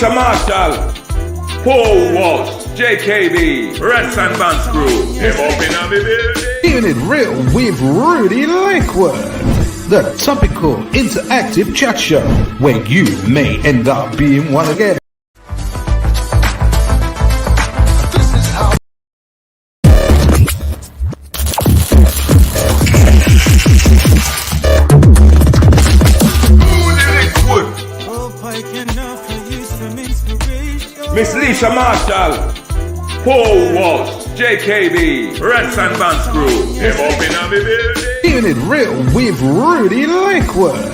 Lescha Marshall-Paul Walsh, JKB, Rats and Bands Crew. Keeping it real with Rudi Lickwood, the topical interactive chat show where you may end up being one again. Miss Lescha Marshall-Paul Walsh, JKB, Rats and Bands Crew. Keeping it real with Rudi Lickwood,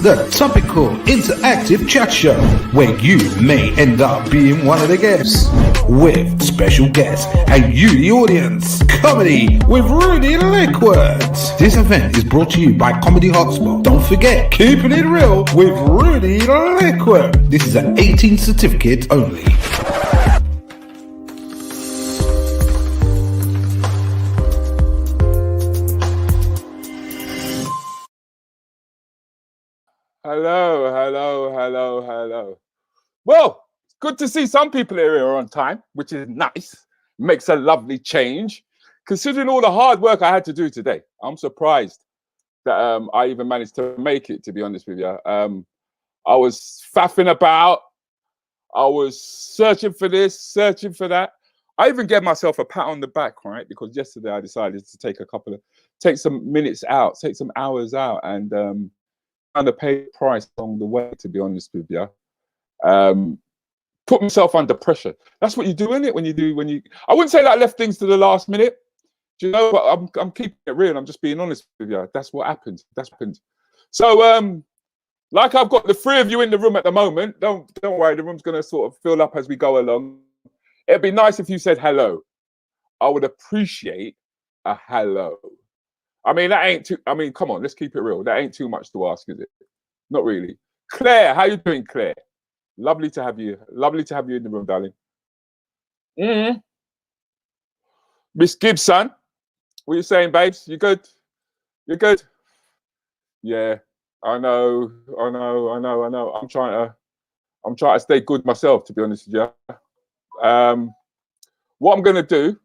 the topical interactive chat show where you may end up being one of the guests with special guests and you the audience. Comedy with Rudi Lickwood. This event is brought to you by Comedy Hotspot. Don't forget, keeping it real with Rudi Lickwood. This is an 18 certificate only. Hello. Well, it's good to see some people here on time, which is nice. Makes a lovely change. Considering all the hard work I had to do today, I'm surprised that I even managed to make it, to be honest with you. I was faffing about. I was searching for this, searching for that. I even gave myself a pat on the back, right? Because yesterday I decided to take some minutes out, take some hours out, and kind of pay the price along the way, to be honest with you. Put myself under pressure. That's what you do, isn't it? When you, I wouldn't say that I left things to the last minute. Do you know? But I'm keeping it real. I'm just being honest with you. That's what happened. That's what happened. So, like I've got the three of you in the room at the moment. Don't worry. The room's going to sort of fill up as we go along. It'd be nice if you said hello. I would appreciate a hello. I mean, that ain't too. I mean, come on. Let's keep it real. That ain't too much to ask, is it? Not really. Claire, how you doing, Claire? Lovely to have you. Lovely to have you in the room, darling. Miss Gibson, what are you saying, babes? You good? You good? Yeah, I know. I'm trying to stay good myself, to be honest with you. What I'm gonna do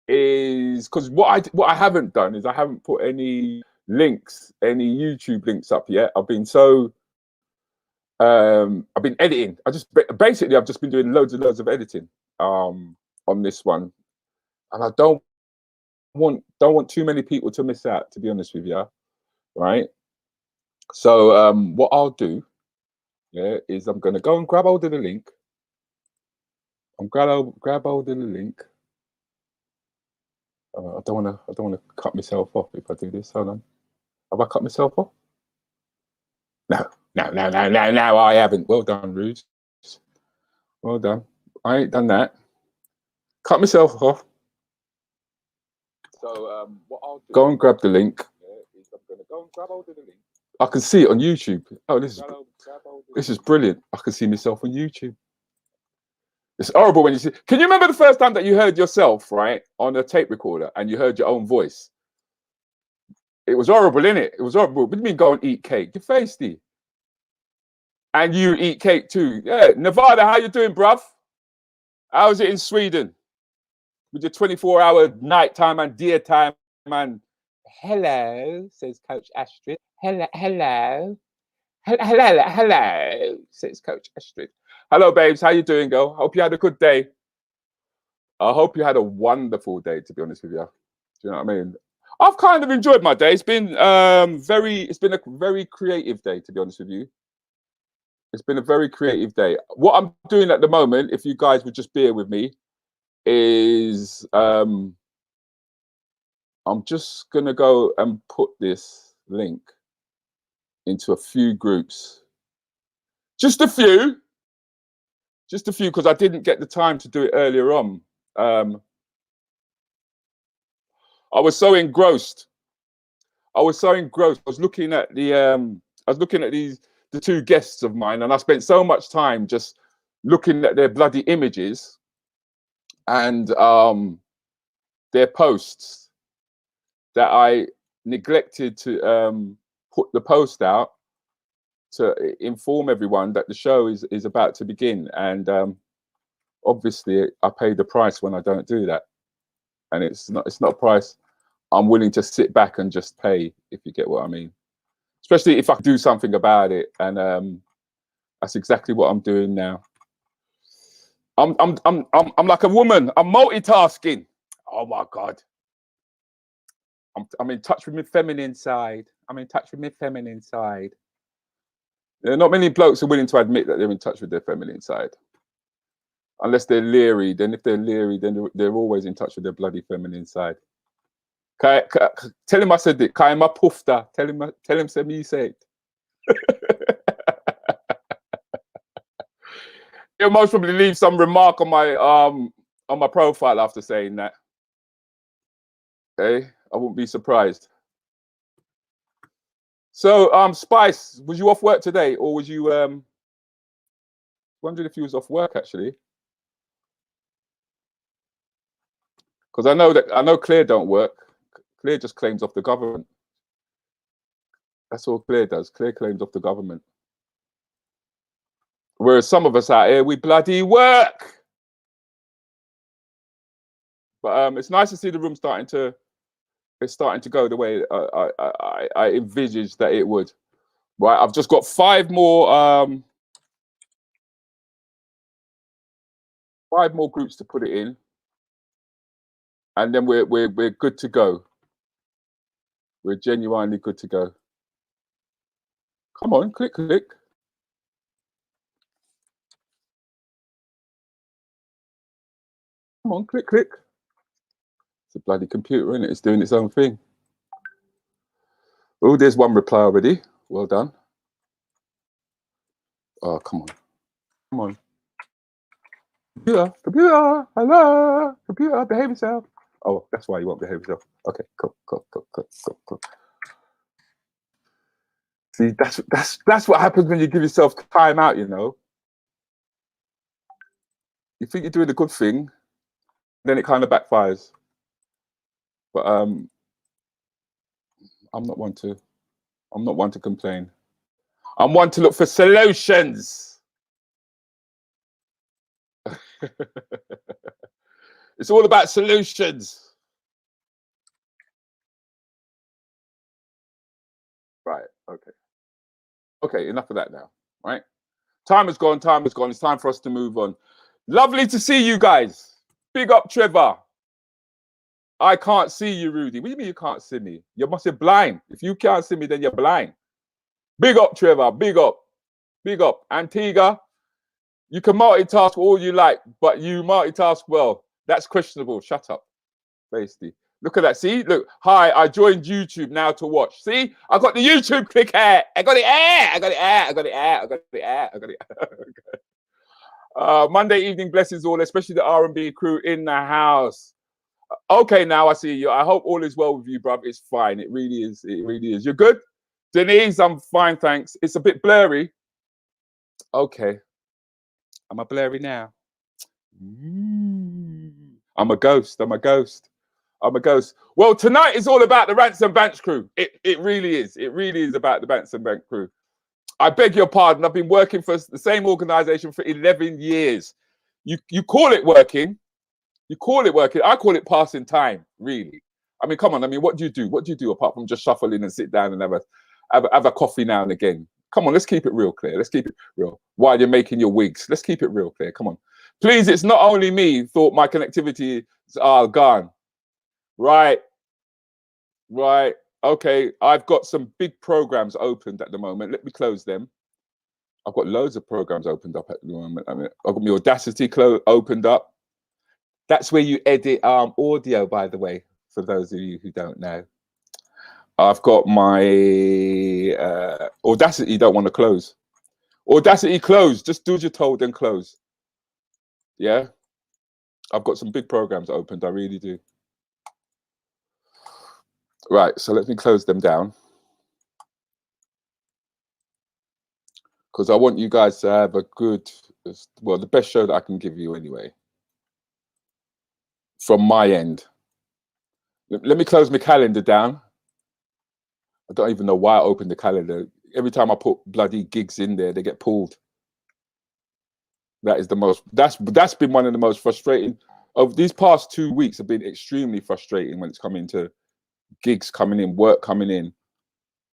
is, because what I haven't done is I haven't put any links, any YouTube links up yet. I've been editing. I've just been doing loads of editing on this one, and I don't want too many people to miss out, to be honest with you, right? So what I'll do, is I'm gonna go and grab hold of the link. Grab hold of the link. I don't want to cut myself off if I do this. Hold on. Have I cut myself off? No, I haven't. Well done, Rude. Well done. I ain't done that. Cut myself off. So what I'll do, go and grab the link. Is I'm gonna go and grab hold of the link. I can see it on YouTube. Oh, this is brilliant. I can see myself on YouTube. It's horrible when you see. Can you remember the first time that you heard yourself, right, on a tape recorder and you heard your own voice? It was horrible, innit? It was horrible. What do you mean go and eat cake? You're feisty. And you eat cake too. Yeah. Nevada, how you doing, bruv? How's it in Sweden? With your 24-hour nighttime and daytime, man. Hello, says Coach Astrid. Hello, says Coach Astrid. Hello, babes. How you doing, girl? Hope you had a good day. I hope you had a wonderful day, to be honest with you. Do you know what I mean? I've kind of enjoyed my day. It's been a very creative day, to be honest with you. It's been a very creative day. What I'm doing at the moment, if you guys would just bear with me, is I'm just gonna go and put this link into a few groups. Just a few, because I didn't get the time to do it earlier on. I was so engrossed. I was looking at the two guests of mine, and I spent so much time just looking at their bloody images and their posts that I neglected to put the post out to inform everyone that the show is about to begin, and obviously I pay the price when I don't do that, and it's not a price I'm willing to sit back and just pay, if you get what I mean. Especially if I do something about it, and that's exactly what I'm doing now. I'm like a woman. I'm multitasking. Oh my God. I'm in touch with my feminine side. I'm in touch with my feminine side. There are not many blokes are willing to admit that they're in touch with their feminine side. Unless they're Leary. Then if they're Leary, then they're always in touch with their bloody feminine side. Tell him I said it. Kaima pufta. Tell him say me say it. He'll most probably leave some remark on my profile after saying that. Okay, I wouldn't be surprised. So, Spice, was you off work today, or was you wondering if you was off work actually? Because I know Claire don't work. Claire just claims off the government. That's all Claire does. Claire claims off the government. Whereas some of us out here, we bloody work. But it's nice to see the room starting to go the way I envisaged that it would. Right, I've just got 5 more groups to put it in, and then we're good to go. We're genuinely good to go. Come on, click. Come on, click. It's a bloody computer, isn't it? It's doing its own thing. Oh, there's one reply already. Well done. Oh, come on. Computer, hello, computer, behave yourself. Oh, that's why you won't behave yourself. Okay, cool. See, that's what happens when you give yourself time out, you know. You think you're doing a good thing, then it kind of backfires. But I'm not one to complain. I'm one to look for solutions. It's all about solutions. Right, okay, enough of that now, right? Time has gone. It's time for us to move on. Lovely to see you guys. Big up, Trevor. I can't see you, Rudi. What do you mean you can't see me? You must be blind. If you can't see me, then you're blind. Big up, Trevor. Big up. Antigua, you can multitask all you like, but you multitask well. That's questionable. Shut up. Basically. Look at that. See? Look. Hi, I joined YouTube now to watch. See? I got the YouTube click here. I got it. Monday evening blessings all, especially the R&B crew in the house. Okay, now I see you. I hope all is well with you, bruv. It's fine. It really is. You're good? Denise, I'm fine, thanks. It's a bit blurry. Okay. Am I blurry now? I'm a ghost. Well, tonight is all about the Rants and Bants crew. It really is. It really is about the Rants and Bants crew. I beg your pardon. I've been working for the same organization for 11 years. You call it working. I call it passing time, really. I mean, come on. I mean, what do you do? What do you do apart from just shuffle in and sit down and have a coffee now and again? Come on, let's keep it real, Claire. Let's keep it real. While you're making your wigs, let's keep it real, Claire. Come on. Please, it's not only me thought my connectivity are gone. Right. Okay, I've got some big programs opened at the moment. Let me close them. I've got loads of programs opened up at the moment. I mean, I've got my Audacity opened up. That's where you edit audio, by the way, for those of you who don't know. I've got my Audacity don't want to close. Audacity close. Just do as you're told, then close. Yeah. I've got some big programs opened. I really do. Right. So let me close them down. Because I want you guys to have a good, well, the best show that I can give you anyway. From my end. Let me close my calendar down. I don't even know why I opened the calendar. every time I put bloody gigs in there, they get pulled. That is the most. That's been one of the most frustrating of these past 2 weeks. Have been extremely frustrating when it's coming to gigs coming in, work coming in,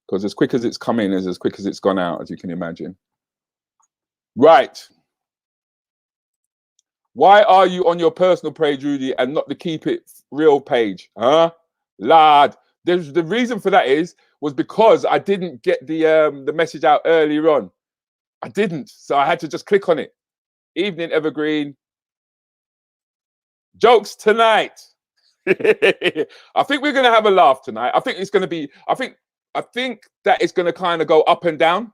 because as quick as it's come in is as quick as it's gone out, as you can imagine. Right. Why are you on your personal page, Rudi, and not the Keep It Real page, huh, lad? The reason for that was because I didn't get the message out earlier on. I didn't, so I had to just click on it. Evening Evergreen. Jokes tonight. I think we're gonna have a laugh tonight. I think it's gonna be. I think that it's gonna kind of go up and down.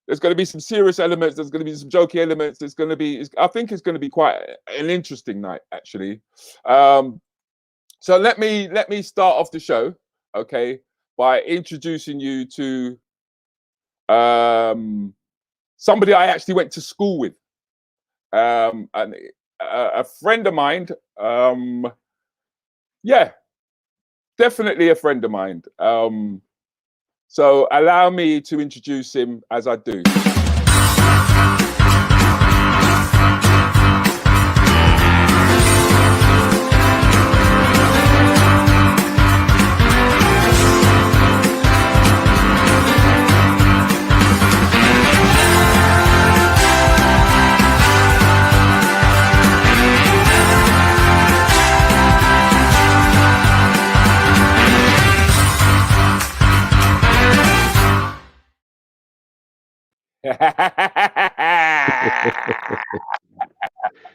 There's going to be some serious elements. There's going to be some jokey elements. There's going to be. I think it's going to be quite an interesting night, actually. So let me start off the show, okay, by introducing you to somebody I actually went to school with, and a friend of mine. Yeah, definitely a friend of mine. So allow me to introduce him as I do.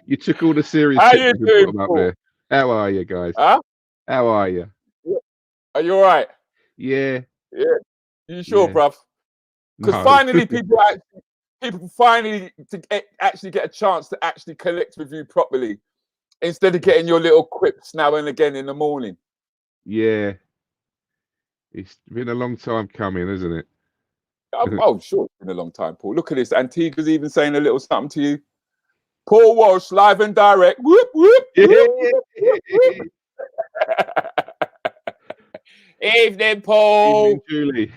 You took all the serious How pictures you and put doing, them up Paul? there. How are you guys? Huh? How are you? Are you all right? Yeah. Yeah. You sure, Yeah. bruv? Because No. finally, people finally actually get a chance to actually connect with you properly, instead of getting your little quips now and again in the morning. Yeah. It's been a long time coming, isn't it? Oh, sure, it's been a long time, Paul. Look at this. Antigua's even saying a little something to you. Paul Walsh, live and direct. Whoop, whoop, whoop, whoop, whoop. Evening, Paul. Evening, Julie.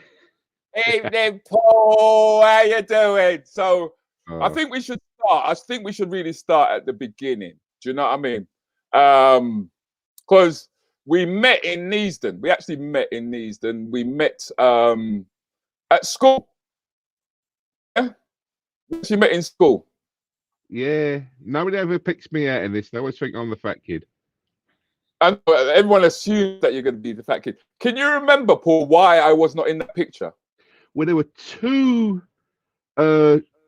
Evening, Paul. How you doing? So, I Oh, think we should start. I think we should really start at the beginning. Do you know what I mean? Because we met in Neasden. We actually met in Neasden. We met at school. Yeah? We actually met in school. yeah. Nobody ever picks me out in this. They always think I'm the fat kid. And everyone assumes that you're going to be the fat kid. Can you remember, Paul, why I was not in that picture? Well, there were two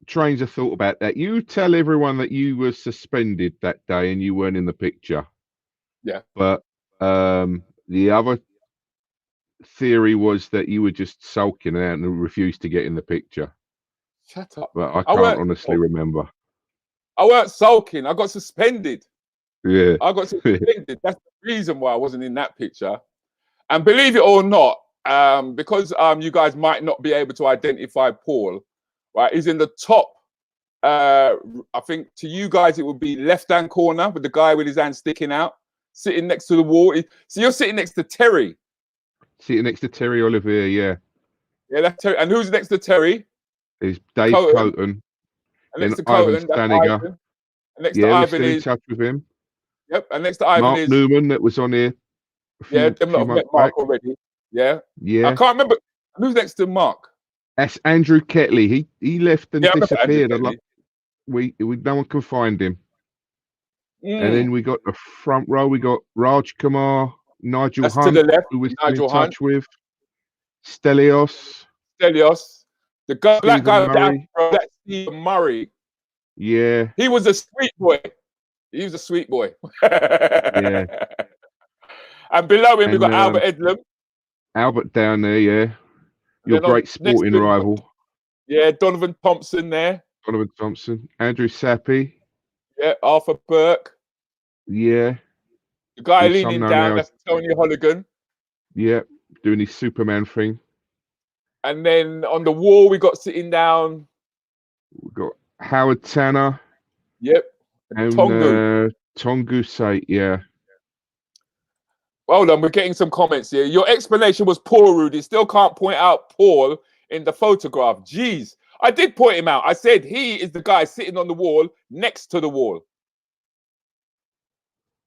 trains of thought about that. You tell everyone that you were suspended that day and you weren't in the picture. Yeah. But the other theory was that you were just sulking out and refused to get in the picture. Shut up. But I can't honestly remember. I weren't sulking. I got suspended. Yeah. I got suspended. That's the reason why I wasn't in that picture. And believe it or not, because you guys might not be able to identify Paul, right? He's in the top. I think to you guys it would be left-hand corner with the guy with his hand sticking out, sitting next to the wall. So you're sitting next to Terry. Sitting next to Terry Olivier, yeah. Yeah, that's Terry. And who's next to Terry? There's Dave Coton. And next to Ivan Coton, that's Staniger. Ivan. And next Yeah, to we're Ivan still in is. touch with him. Yep. And next to Ivan Mark is. Newman, that was on here. Yeah, them lot have met Mark already. Yeah. Yeah. I can't remember who's next to Mark. That's Andrew Ketley. He left and disappeared. No one can find him. And then we got the front row. We got Raj Kumar, Nigel That's Hunt, to the left, who we're Nigel in touch Hunt. with. Stelios. The guy, black guy with Murray. that's Stephen Murray. Yeah. He was a sweet boy. He was a sweet boy. Yeah. And below him, we got Albert Edlam. Albert down there, yeah. Your great sporting rival. Yeah, Donovan Thompson there. Donovan Thompson. Andrew Sappy. Yeah, Arthur Burke. Yeah. The guy leaning down, that's Tony Holligan. Yeah, doing his Superman thing. And then on the wall, we got sitting down. We've got Howard Tanner. Yep. And Tonge. Tonge Sate, yeah. Hold on, we're getting some comments here. Your explanation was poor, Rudi. Still can't point out Paul in the photograph. Jeez. I did point him out. I said he is the guy sitting on the wall next to the wall.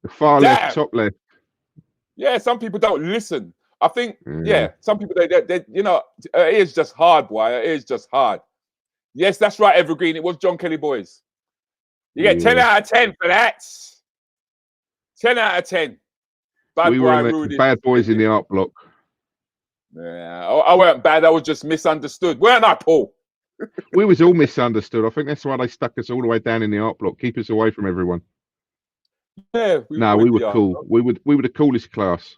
The far left, top left. Yeah, some people don't listen. I think, some people, they you know, it is just hard, boy. It is just hard. Yes, that's right, Evergreen. It was John Kelly Boys. You get 10 out of 10 for that. 10 out of 10. We were the bad boys in the art block. Yeah, I weren't bad. I was just misunderstood. Weren't I, Paul? We was all misunderstood. I think that's why they stuck us all the way down in the art block, keep us away from everyone. Yeah, we were cool. We were the coolest class.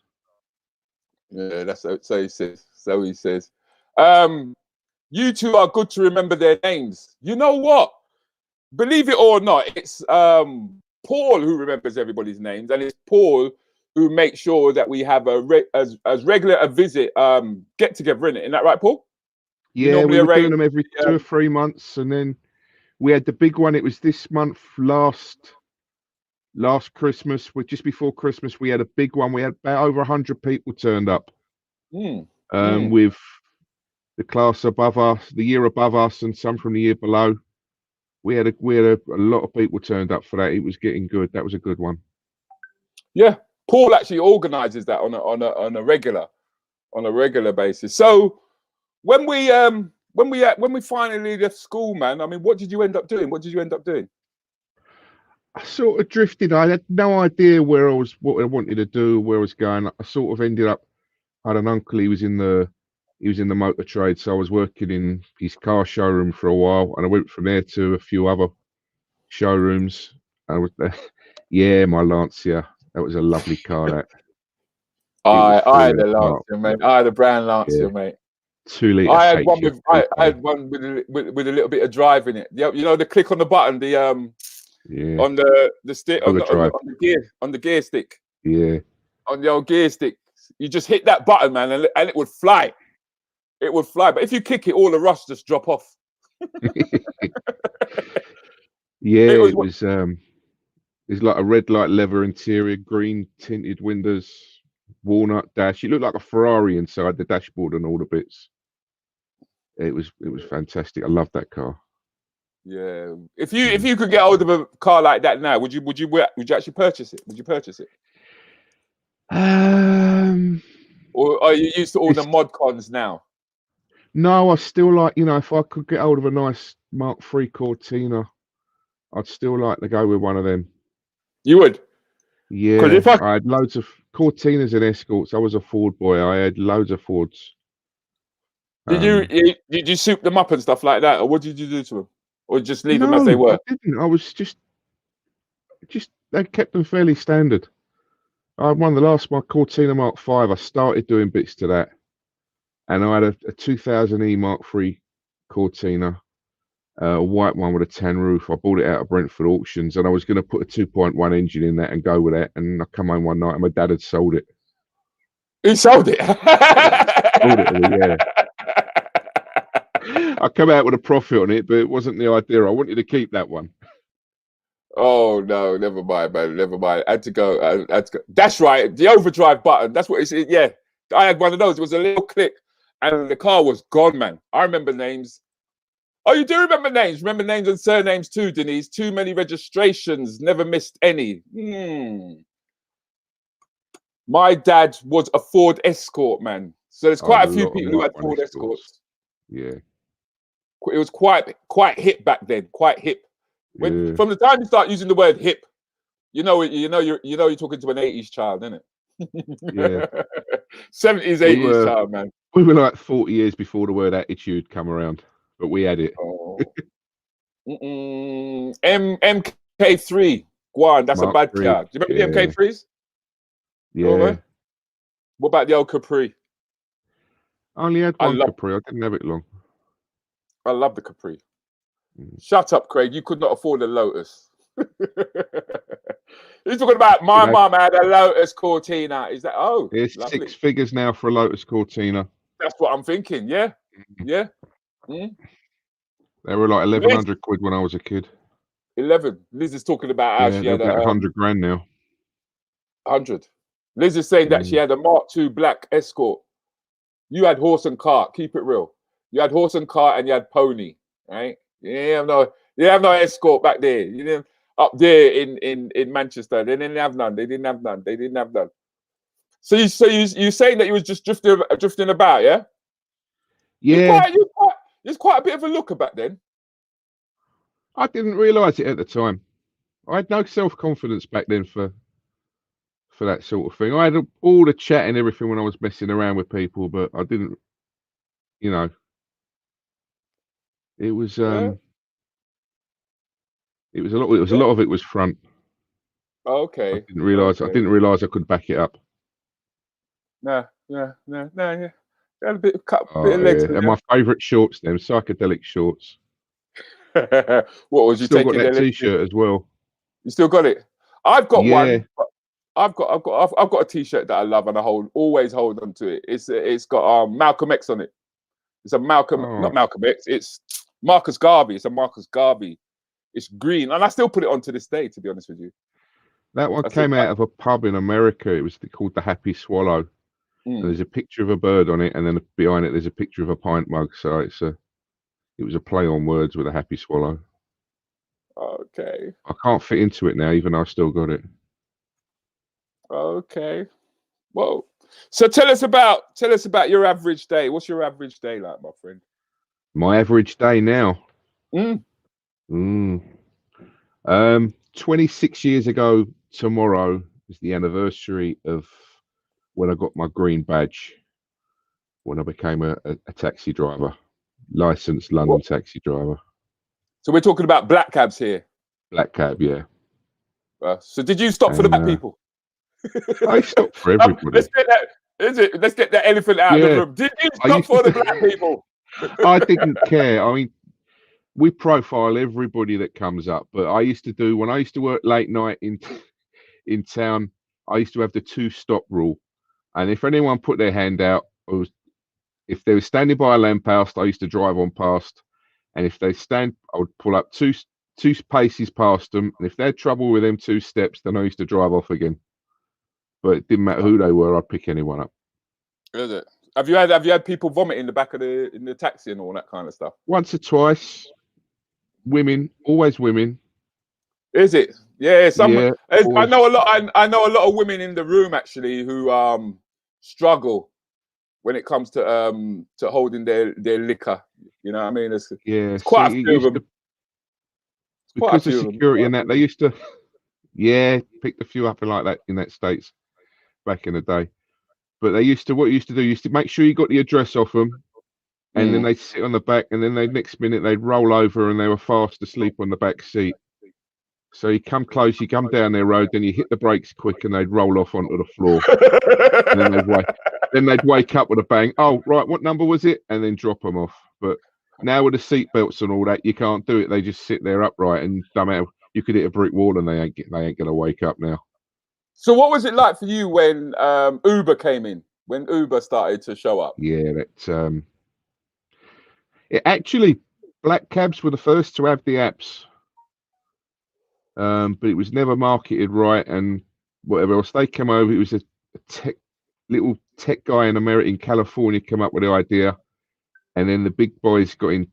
Yeah, that's so he says. So he says. You two are good to remember their names. You know what? Believe it or not, it's Paul who remembers everybody's names, and it's Paul who makes sure that we have as regular a visit get together in it. Isn't that right, Paul? Yeah, we were doing them every 2 or 3 months, and then we had the big one. It was this month, last Christmas, just before Christmas, we had a big one. We had about over 100 people turned up. With the class above us, the year above us, and some from the year below. We had a lot of people turned up for that. It was getting good. That was a good one. Yeah, Paul actually organises that on a regular basis. So when we finally left school, man, I mean, what did you end up doing? I sort of drifted. I had no idea what I wanted to do, where I was going. I sort of ended up. I had an uncle. He was in the motor trade, so I was working in his car showroom for a while, and I went from there to a few other showrooms. I was there. Yeah, my Lancia. That was a lovely car. That. I had a Lancia, mate. I had a brown Lancia, mate. 2 litre. I had one with a little bit of drive in it. You know, the click on the button, on the stick on the gear stick. Yeah. On the old gear stick, you just hit that button, man, and it would fly. It would fly, but if you kick it, all the rust just drop off. It was like a red light leather interior, green tinted windows, walnut dash. It looked like a Ferrari inside the dashboard and all the bits. It was fantastic. I love that car. Yeah. If you could get hold of a car like that now, would you actually purchase it? Would you purchase it? Or are you used to all the mod cons now? No, I still like, if I could get hold of a nice Mark III Cortina, I'd still like to go with one of them. You would? Yeah. I had loads of Cortinas and Escorts. I was a Ford boy. I had loads of Fords. Did you soup them up and stuff like that, or what did you do to them, or just leave them as they were? I didn't. I was just they kept them fairly standard. I had my Cortina Mark V. I started doing bits to that, and I had a 2000E Mark III Cortina, a white one with a tan roof. I bought it out of Brentford auctions, and I was going to put a 2.1 engine in that and go with that. And I come home one night, and my dad had sold it. He sold it. Yeah. I come out with a profit on it, but it wasn't the idea. I wanted to keep that one. Oh no, never mind, man. Never mind. I had to go. That's right. The overdrive button. That's what it's. Yeah, I had one of those. It was a little click, and the car was gone, man. I remember names. Oh, you do remember names? Remember names and surnames too, Denise. Too many registrations. Never missed any. My dad was a Ford Escort, man. So there's quite a few people who had Ford Escorts. Yeah. It was quite hip back then. Quite hip. From the time you start using the word hip, you're talking to an 80s child, isn't it? Yeah. 70s, 80s child, man. We were like 40 years before the word attitude come around, but we had it. MK3, Guan, that's Mark a bad car. Do you remember the MK3s? Yeah. What about the old Capri? I only had one Capri. I didn't have it long. I love the Capri. Shut up, Craig. You could not afford a Lotus. He's talking about my mum had a Lotus Cortina. Is that it's lovely. 6 figures now for a Lotus Cortina. That's what I'm thinking. Yeah. Yeah. They were like 1,100 quid when I was a kid. 11. Liz is talking about how she had about 100 grand now. 100. Liz is saying that she had a Mark II black Escort. You had horse and cart. Keep it real. You had horse and cart, and you had pony, right? You have no Escort back there. You didn't up there in Manchester. They didn't have none. They didn't have none. So you saying that you was just drifting about, yeah? Yeah. You're quite a bit of a looker back then. I didn't realise it at the time. I had no self-confidence back then for that sort of thing. I had all the chat and everything when I was messing around with people, but I didn't, you know. It was a lot of it was front. Okay. I didn't realise I could back it up. Yeah. Had a bit of legs. Yeah. And my favourite shorts, them psychedelic shorts. What was you still taking? Got that T-shirt as well. You still got it? I've got one. I've got a T-shirt that I love, and I always hold on to it. It's got Malcolm X on it. It's a not Malcolm X. It's Marcus Garvey. It's a Marcus Garvey. It's green, and I still put it on to this day. To be honest with you, that one came out of a pub in America. It was called the Happy Swallow. And there's a picture of a bird on it, and then behind it there's a picture of a pint mug. So it was a play on words with a happy swallow. Okay. I can't fit into it now, even though I still got it. Okay. Well, so tell us about your average day. What's your average day like, my friend? My average day now. 26 years ago tomorrow is the anniversary of when I got my green badge, when I became a taxi driver, licensed London taxi driver. So we're talking about black cabs here. Black cab, yeah. So did you stop for the black people? I stopped for everybody. Let's get that elephant out of the room. Did you stop for the black people? I didn't care. I mean, we profile everybody that comes up, but when I used to work late night in town, I used to have the 2-stop rule. And if anyone put their hand out, if they were standing by a lamppost, I used to drive on past. And if they stand, I would pull up two paces past them. And if they had trouble with them 2 steps, then I used to drive off again. But it didn't matter who they were, I'd pick anyone up. Is it? Have you had people vomit in the back of in the taxi and all that kind of stuff? Once or twice. Women, always women. Is it? Yeah, I know a lot. I know a lot of women in the room actually who struggle when it comes to holding their liquor. You know what I mean? It's quite a few of them. Because of security and that, they used to, picked a few up and like that in that States back in the day. But what you used to do, you used to make sure you got the address off them, and then they'd sit on the back, and then next minute they'd roll over and they were fast asleep on the back seat. So you come close, you come down their road, then you hit the brakes quick, and they'd roll off onto the floor. And then they'd wake up with a bang. Oh, right, what number was it? And then drop them off. But now with the seat belts and all that, you can't do it. They just sit there upright, and you could hit a brick wall, and they ain't gonna wake up now. So what was it like for you when Uber came in? When Uber started to show up? Yeah, actually, black cabs were the first to have the apps. But it was never marketed right, and whatever else. They came over. It was a little tech guy in California came up with the idea, and then the big boys got in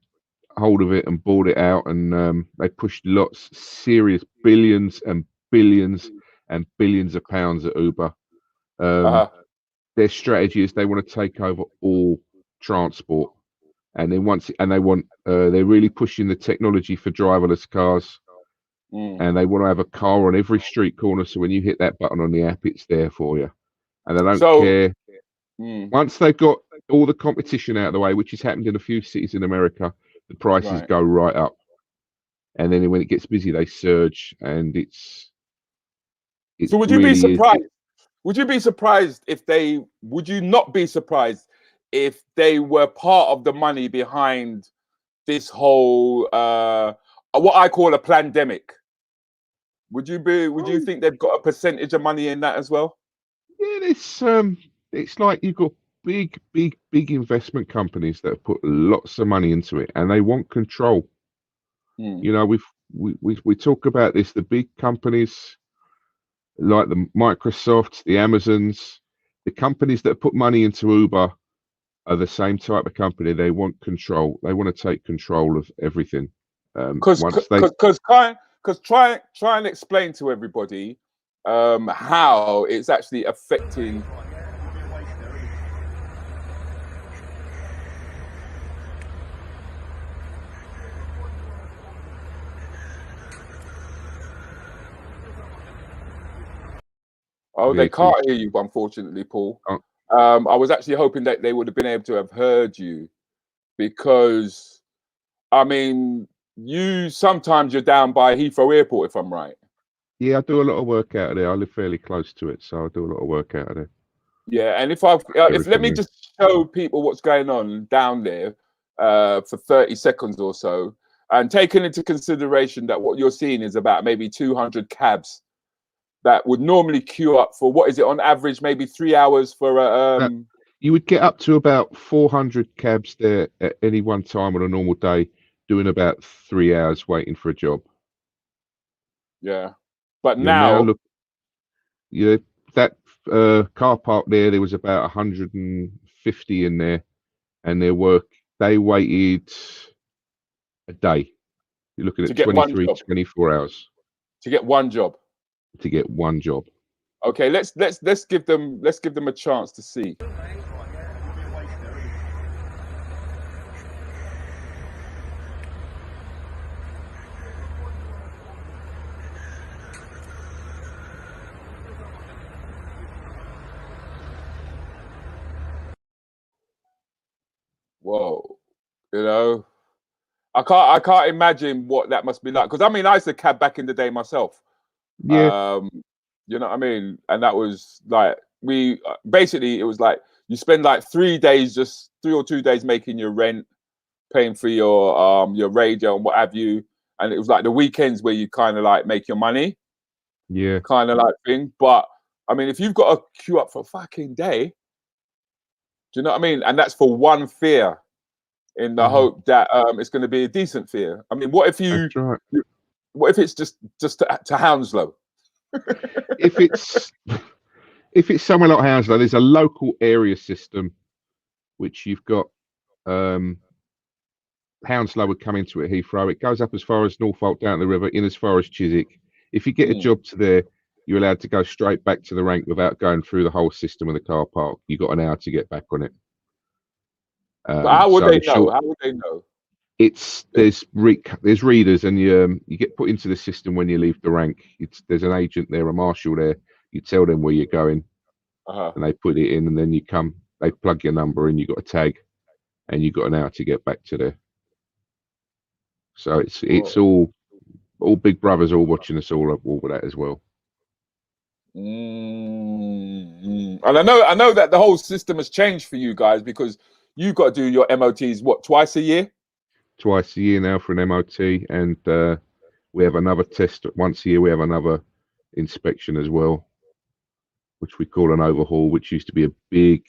hold of it and bought it out, and they pushed serious billions and billions and billions of pounds at Uber. Their strategy is they want to take over all transport, and then they're really pushing the technology for driverless cars. And they want to have a car on every street corner, so when you hit that button on the app, it's there for you. And they don't care. Once they've got all the competition out of the way, which has happened in a few cities in America, the prices go right up. And then when it gets busy, they surge, and it's so would you be surprised? Would you be surprised if would you not be surprised if they were part of the money behind this whole what I call a pandemic? Would you think they've got a percentage of money in that as well? Yeah, it's like you've got big investment companies that have put lots of money into it, and they want control. You know, we talk about this. The big companies like the Microsofts, the Amazons, the companies that put money into Uber are the same type of company. They want control. They want to take control of everything. Try and explain to everybody how it's actually affecting. Oh, they can't hear you, unfortunately, Paul. I was actually hoping that they would have been able to have heard you, because, I mean, sometimes you're down by Heathrow Airport, if I'm right. Yeah, I do a lot of work out of there. I live fairly close to it, so I do a lot of work out of there. Yeah, and if let me just show people what's going on down there for 30 seconds or so, and taking into consideration that what you're seeing is about maybe 200 cabs that would normally queue up for, what is it on average, maybe 3 hours for you would get up to about 400 cabs there at any one time on a normal day, doing about 3 hours waiting for a job. Yeah, but now look, that car park there was about 150 in there, and they waited a day. You're looking at 23, 24 hours to get one job. To get one job. Okay, let's give them a chance to see. Whoa, I can't imagine what that must be like, because I mean, I used to cab back in the day myself. Yeah. You know what I mean? And that was like, basically it was like you spend like 3 or 2 days making your rent, paying for your radio and what have you, and it was like the weekends where you kind of like make your money. Yeah. Kind of like thing. But I mean, if you've got to queue up for a fucking day, do you know what I mean? And that's for one fare, in the hope that it's going to be a decent fare. I mean, what if it's just to Hounslow? if it's somewhere like Hounslow, there's a local area system which you've got. Hounslow would come into it, Heathrow. It goes up as far as Norfolk, down the river, in as far as Chiswick. If you get a job to there, you're allowed to go straight back to the rank without going through the whole system of the car park. You got an hour to get back on it. How would they know? How would they know? There's readers, and you get put into the system when you leave the rank. There's an agent there, a marshal there. You tell them where you're going, and they put it in, and then you come. They plug your number in. You got a tag, and you got an hour to get back to there. So it's all Big Brothers all watching us all with that as well. And I know that the whole system has changed for you guys, because you've got to do your MOTs twice a year? Twice a year now for an MOT, and we have another test once a year. We have another inspection as well, which we call an overhaul, which used to be a big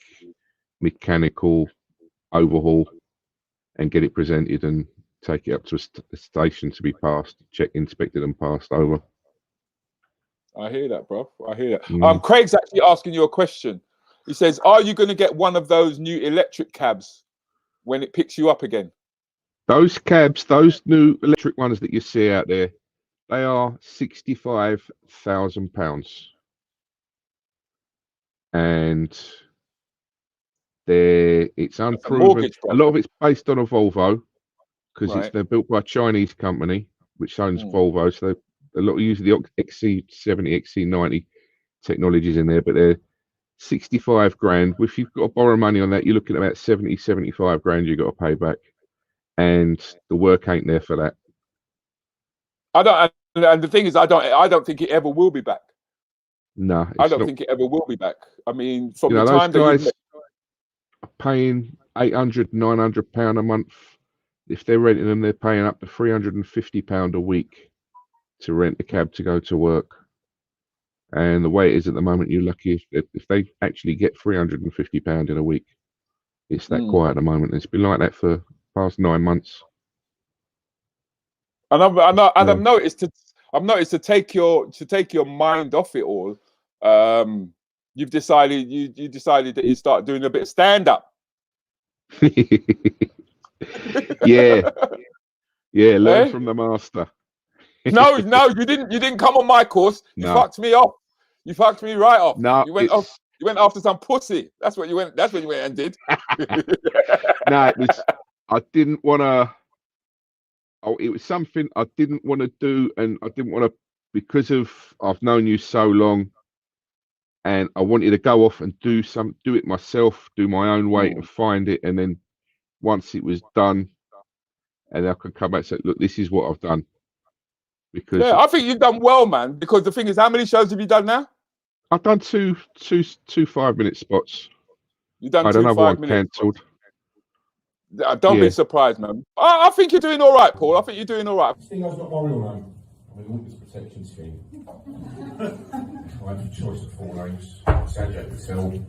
mechanical overhaul, and get it presented and take it up to a station to be passed, checked, inspected, and passed over. I hear that, bro. I hear that. Craig's actually asking you a question. He says, "Are you going to get one of those new electric cabs when it picks you up again?" Those cabs, those new electric ones that you see out there, they are £65,000, and it's unproven. A lot of it's based on a Volvo, because they're built by a Chinese company which owns Volvo. So a lot of use the XC70, XC90 technologies in there, but they're 65 grand. If you've got to borrow money on that, you're looking at about 70, 75 grand you've got to pay back. And the work ain't there for that. And the thing is, I don't think it ever will be back. No, I don't think it ever will be back. I mean, from the time those guys are paying £800, £900 a month. If they're renting them, they're paying up to £350 a week to rent a cab to go to work. And the way it is at the moment, you're lucky if they actually get £350 in a week. It's that quiet at the moment. It's been like that for past 9 months. And I've noticed I've noticed to take your mind off it all. You've decided you decided that you start doing a bit of stand up. Yeah, learn from the master. No, you didn't come on my course. You fucked me off. You fucked me right off. No, you went off. You went after some pussy. That's what you went. That's what you went and did. No, it was. I didn't want to. Oh, it was something I didn't want to do, and I didn't want to because of I've known you so long, and I wanted to go off and do it myself, do my own way, and find it, and then once it was done, and I could come back and say, "Look, this is what I've done." Because I think you've done well, man. Because the thing is, how many shows have you done now? I've done two 5-minute spots. You've done I don't know one cancelled. Don't be surprised, man. I think you're doing all right, Paul. I think you're doing all right. Stingo's not my real name. I'm in witness protection scheme. I had a choice of 4 names: Sanjay Patel,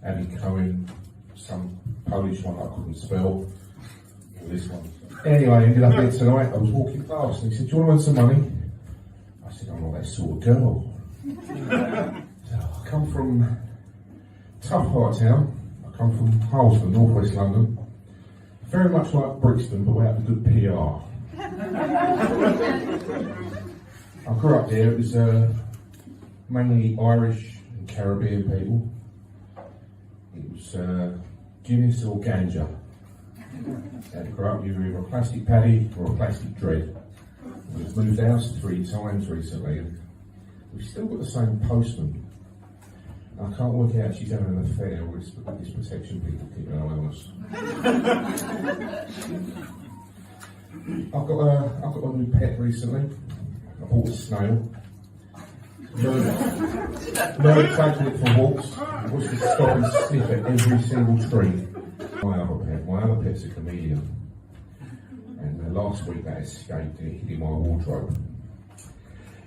Abby Cohen, some Polish one I couldn't spell, or this one. Anyway, I ended up here tonight. I was walking past and he said, "Do you want to earn some money?" I said, "I'm not that sort of girl." So I come from tough part of town. I come from Harlesford, northwest London. Very much like Brixton, but without the good PR. I grew up there. It was mainly Irish and Caribbean people. It was Guinness or ganja. Had to grow up either a plastic paddy or a plastic dread. We've moved house 3 times recently, and we've still got the same postman. I can't work out if she's having an affair or it's this protection people keeping an eye on us. I've got a new pet recently. I bought a snail. Learned taking it for walks. I was to stop and sniff at every single tree. My other pet's a chameleon. And last week that escaped and it hid in my wardrobe.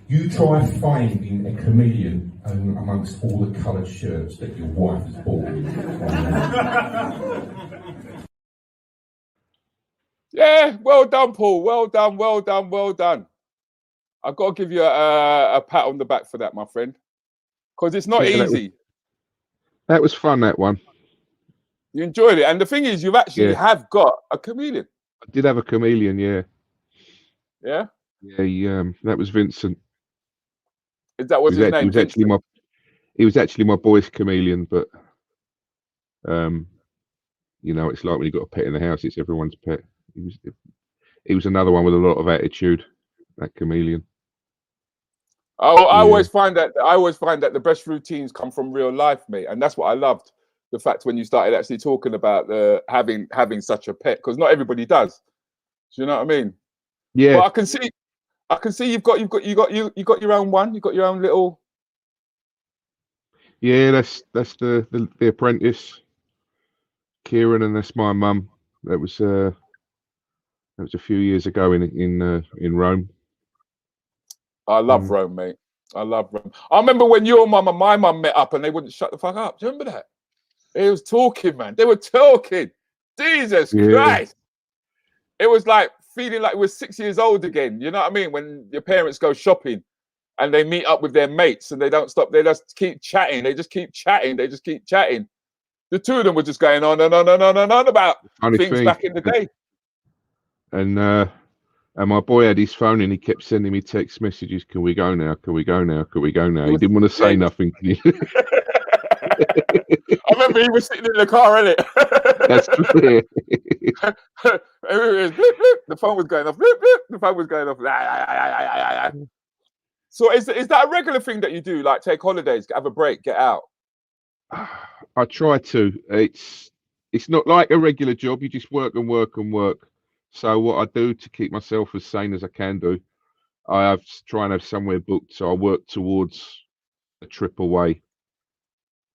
You try finding a chameleon amongst all the coloured shirts that your wife has bought you. Yeah, well done, Paul. Well done. I've got to give you a pat on the back for that, my friend, because it's not easy. That was fun, that one. You enjoyed it, and the thing is, you actually have got a chameleon. I did have a chameleon, yeah. Yeah. Yeah, that was Vincent. Is that what his name? He was actually my boy's chameleon, but you know, it's like when you got a pet in the house, it's everyone's pet. He was another one with a lot of attitude, that chameleon. I always find that the best routines come from real life, mate, and that's what I loved. The fact when you started actually talking about having such a pet, because not everybody does. Do you know what I mean? Yeah. But I can see you've got your own one. You've got your own little. Yeah, that's the apprentice, Kieran, and that's my mum. That was a few years ago in Rome. I love Rome, mate. I love Rome. I remember when your mum and my mum met up and they wouldn't shut the fuck up. Do you remember that? They was talking, man. They were talking. Jesus Christ. It was like feeling like we're 6 years old again. You know what I mean? When your parents go shopping and they meet up with their mates and they don't stop. They just keep chatting. They just keep chatting. The two of them were just going on and on about things back in the day. And my boy had his phone and he kept sending me text messages. Can we go now? Can we go now? Can we go now? He didn't want to say nothing. I remember he was sitting in the car, innit? That's clear. The phone was going off. The phone was going off. So is that a regular thing that you do? Like take holidays, have a break, get out? I try to. It's not like a regular job. You just work and work and work. So what I do to keep myself as sane as I can do, I try and have somewhere booked. So I work towards a trip away.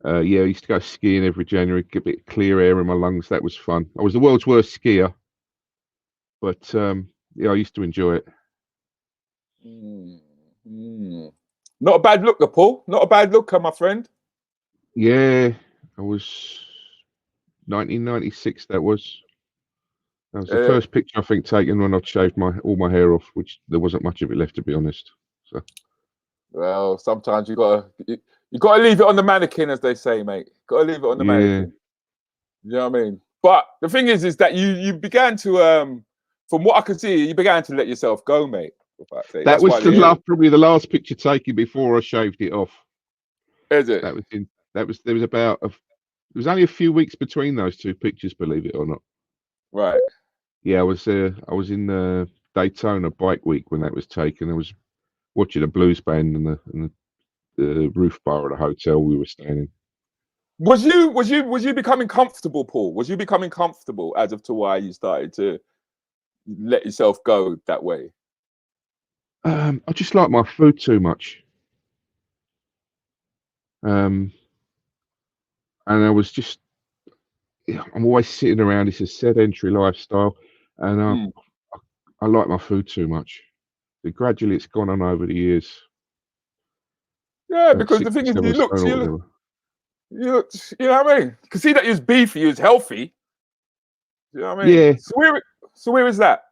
I used to go skiing every January, get a bit of clear air in my lungs. That was fun. I was the world's worst skier, but I used to enjoy it. Not a bad looker, Paul. Not a bad looker, my friend. Yeah, I was 1996. That was That was the first picture I think taken when I'd shaved all my hair off, which there wasn't much of it left, to be honest. So, well, sometimes you gotta leave it on the mannequin, as they say, mate. Gotta leave it on the mannequin. You know what I mean? But the thing is that you began to from what I could see, you began to let yourself go, mate. That was probably the last picture taken before I shaved it off. Is it? There was only a few weeks between those two pictures, believe it or not. Right. Yeah, I was in Daytona Bike Week when that was taken. I was watching a blues band in the roof bar of the hotel we were staying in. Was you becoming comfortable, Paul? Was you becoming comfortable as of to why you started to let yourself go that way? I just like my food too much. And I was just, I'm always sitting around. It's a sedentary lifestyle, and I like my food too much. But gradually, it's gone on over the years. Yeah, because the thing is, you know what I mean? You can see that you was beefy, you was healthy. You know what I mean? Yeah. So where is that?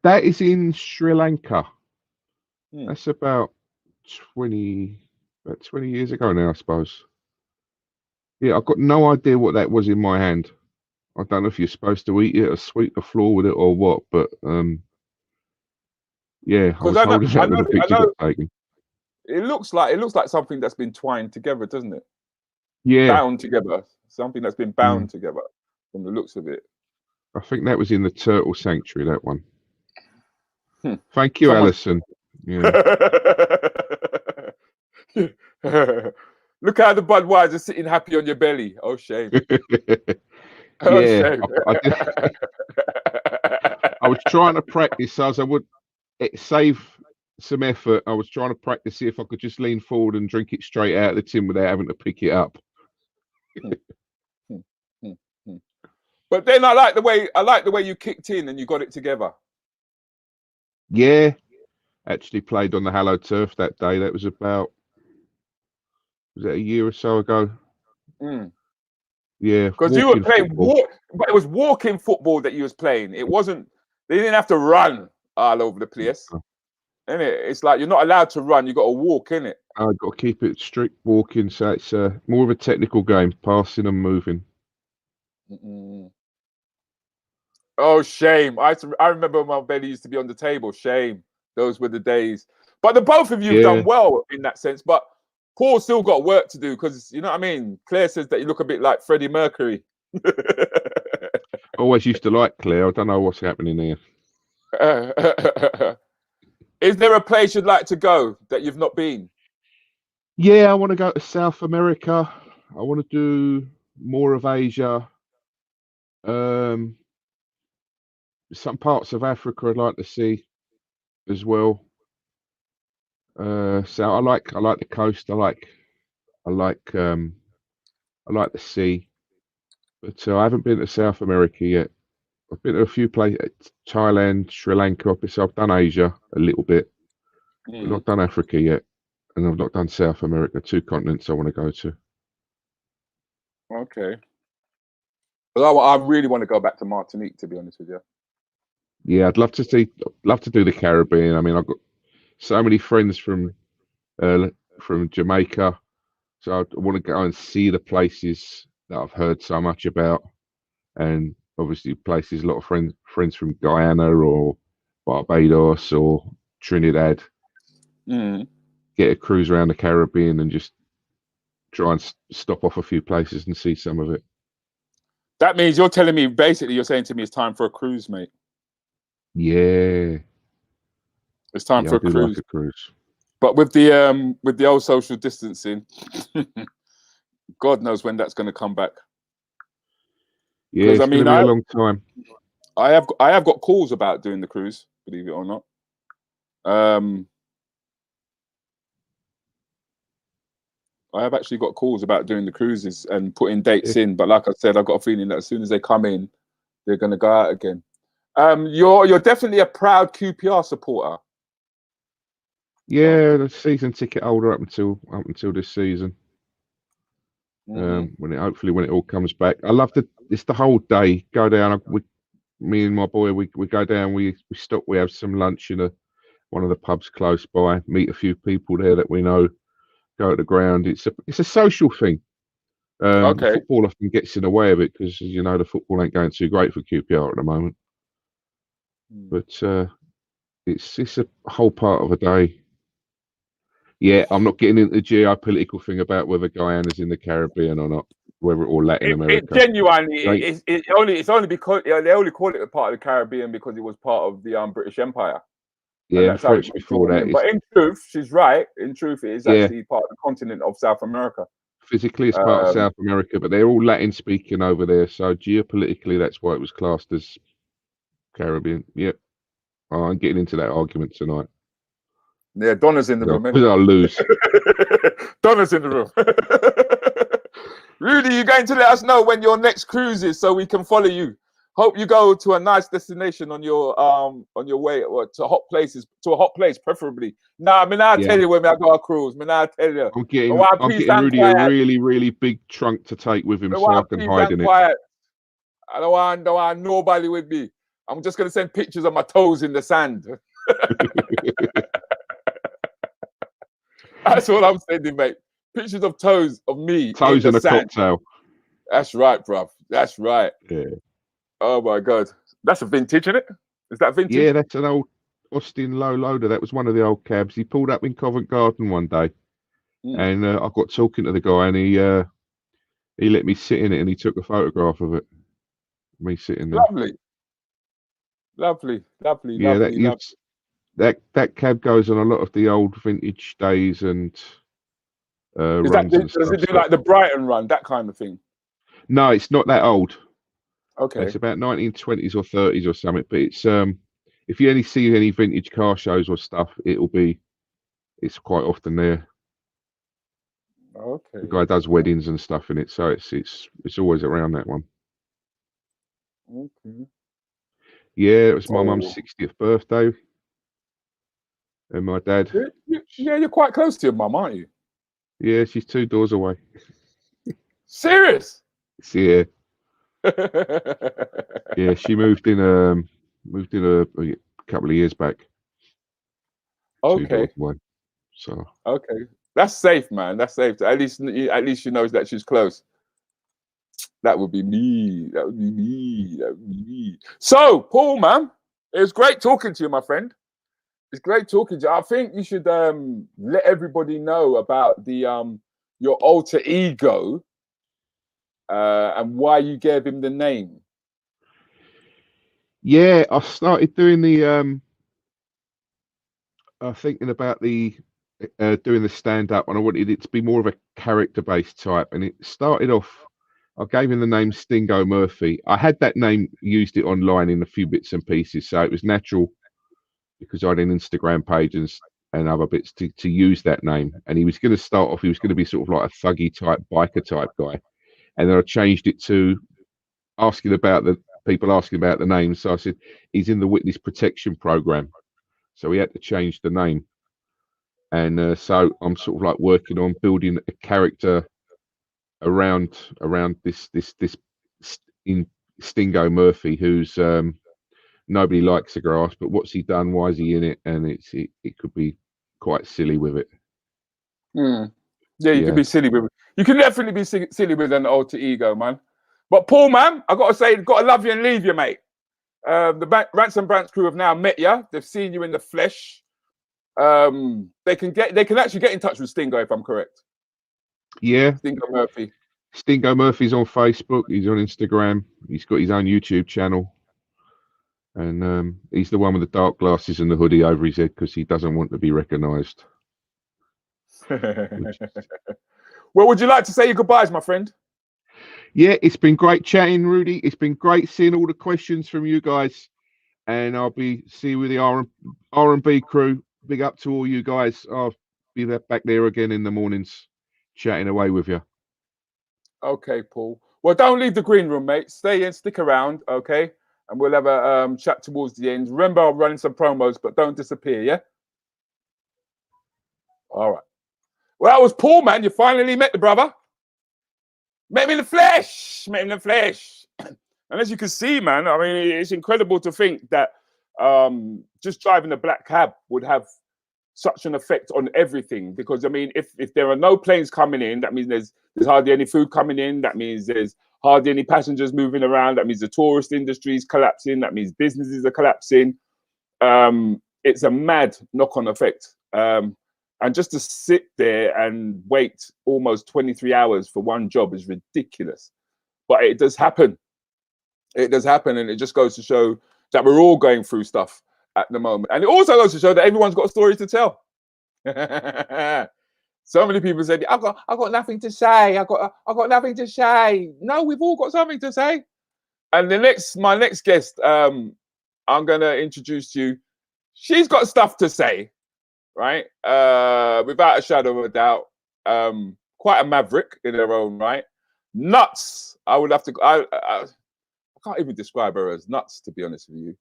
That is in Sri Lanka. That's about 20 years ago now, I suppose. Yeah, I've got no idea what that was in my hand. I don't know if you're supposed to eat it or sweep the floor with it or what, but yeah, I was holding that when the picture got taken. It looks like something that's been twined together, doesn't it? Yeah. Bound together. Something that's been bound together from the looks of it. I think that was in the turtle sanctuary, that one. Thank you, Alison. Yeah. Look how the Budweiser sitting happy on your belly. Oh, shame. Shame. I was trying to practice as I would save some effort. I was trying to practice, see if I could just lean forward and drink it straight out of the tin without having to pick it up. But then I like the way you kicked in and you got it together. Yeah, actually played on the Hallow Turf that day. That was about, was it a year or so ago? Yeah, because you were playing but it was walking football that you was playing. It wasn't. They didn't have to run all over the place. Innit? It's like you're not allowed to run. You got to walk, innit? I've got to keep it strict walking, so it's more of a technical game, passing and moving. Oh, shame! I remember when my belly used to be on the table. Shame. Those were the days. But the both of you have done well in that sense. But Paul still got work to do because you know what I mean. Claire says that you look a bit like Freddie Mercury. Always used to like Claire. I don't know what's happening here. Is there a place you'd like to go that you've not been? Yeah, I want to go to South America. I want to do more of Asia. Some parts of Africa I'd like to see as well. So I like the coast. I like the sea, but I haven't been to South America yet. I've been to a few places, Thailand, Sri Lanka. So I've done Asia a little bit. I've not done Africa yet, and I've not done South America. 2 continents I want to go to. Okay. Well, I really want to go back to Martinique, to be honest with you. Yeah, I'd love to do the Caribbean. I mean, I've got so many friends from Jamaica, so I want to go and see the places that I've heard so much about, and obviously places a lot of friends from Guyana or Barbados or Trinidad. Get a cruise around the Caribbean and just try and stop off a few places and see some of it. That means you're telling me, basically, you're saying to me it's time for a cruise, mate. Yeah. It's time for a cruise. Like a cruise. But with the old social distancing, God knows when that's going to come back. Yeah, it's going to be a long time. I have got calls about doing the cruise, believe it or not. I have actually got calls about doing the cruises and putting dates in, but like I said, I've got a feeling that as soon as they come in, they're going to go out again. You're definitely a proud QPR supporter. Yeah, the season ticket holder up until this season. When it all comes back, I love it's the whole day. Go down. me and my boy, we go down, we stop, we have some lunch in one of the pubs close by, meet a few people there that we know, go to the ground. It's a social thing. Okay. Football often gets in the way of it because, as you know, the football ain't going too great for QPR at the moment. But it's a whole part of a day. Yeah, I'm not getting into the geopolitical thing about whether Guyana's in the Caribbean or not, whether or Latin America. It genuinely, it's only because they only call it a part of the Caribbean because it was part of the British Empire. Yeah, that's how it's before that. But in truth, she's right. In truth, it is actually part of the continent of South America. Physically, it's part of South America, but they're all Latin speaking over there. So geopolitically, that's why it was classed as Caribbean. Yep. Oh, I'm getting into that argument tonight. Yeah, Donna's in the room. I'll lose. Donna's in the room. Rudi, you're going to let us know when your next cruise is so we can follow you. Hope you go to a nice destination on your way or to hot places, to a hot place preferably. Nah, I tell you when I go on a cruise. I tell you. I'm getting Rudi a really, really big trunk to take with him so I can hide in it. I don't want nobody with me. I'm just gonna send pictures of my toes in the sand. That's all I'm sending, mate. Pictures of toes of me. Toes in a sand. cocktail. That's right, bruv. That's right. Yeah. Oh my God. That's a vintage, isn't it? Is that vintage? Yeah, that's an old Austin low loader. That was one of the old cabs. He pulled up in Covent Garden one day, and I got talking to the guy, and he let me sit in it, and he took a photograph of it. Me sitting there. Lovely. Yeah, that cab goes on a lot of the old vintage days and runs and stuff. Does it do like the Brighton run, that kind of thing? No, it's not that old. Okay. It's about 1920s or 30s or something. But it's if you only see any vintage car shows or stuff, it's quite often there. Okay. The guy does weddings and stuff in it, so it's always around that one. Okay. Yeah, it was my mum's 60th birthday. And my dad. Yeah, you're quite close to your mum, aren't you? Yeah, she's 2 doors away. Serious? Yeah. Yeah, she moved in a couple of years back. Okay. 2 doors away. So. Okay, that's safe, man. That's safe. At least she knows that she's close. That would be me. That would be me. So, Paul, man, it was great talking to you, my friend. It's great talking to you. I think you should let everybody know about the your alter ego and why you gave him the name. Yeah, I started doing the thinking about the doing the stand-up, and I wanted it to be more of a character-based type. And it started off, I gave him the name Stingo Murphy. I had that name, used it online in a few bits and pieces, so it was natural because I had an Instagram page and other bits to use that name. And he was going to start off, he was going to be sort of like a thuggy type, biker type guy. And then I changed it to people asking about the name. So I said, he's in the witness protection program. So we had to change the name. And so I'm sort of like working on building a character around this in Stingo Murphy, who's nobody likes the grass, but what's he done? Why is he in it? And it could be quite silly with it. Yeah, you can be silly with it. You can definitely be silly with an alter ego, man. But Paul, man, I gotta say, gotta love you and leave you, mate. The Rants and Brants crew have now met you. They've seen you in the flesh. They can actually get in touch with Stingo, if I'm correct. Yeah, Stingo Murphy. Stingo Murphy's on Facebook. He's on Instagram. He's got his own YouTube channel. And he's the one with the dark glasses and the hoodie over his head because he doesn't want to be recognised. Well, would you like to say your goodbyes, my friend? Yeah, it's been great chatting, Rudi. It's been great seeing all the questions from you guys. And I'll be seeing you with the R&B crew. Big up to all you guys. I'll be back there again in the mornings, chatting away with you. Okay, Paul. Well, don't leave the green room, mate. Stay in, stick around, okay? And we'll have a chat towards the end. Remember, I'm running some promos, but don't disappear, yeah? All right. Well, that was Paul, man. You finally met the brother. Met him in the flesh. And as you can see, man, I mean, it's incredible to think that just driving a black cab would have such an effect on everything. Because I mean, if there are no planes coming in, that means there's hardly any food coming in. That means there's hardly any passengers moving around. That means the tourist industry is collapsing. That means businesses are collapsing. It's a mad knock-on effect. And just to sit there and wait almost 23 hours for one job is ridiculous. But it does happen. It does happen, and it just goes to show that we're all going through stuff at the moment. And it also goes to show that everyone's got a story to tell. So many people said, I've got nothing to say. I've got nothing to say. No, we've all got something to say. And my next guest, I'm gonna introduce to you. She's got stuff to say, right? Without a shadow of a doubt. Quite a maverick in her own right. Nuts. I would have to. I can't even describe her as nuts, to be honest with you.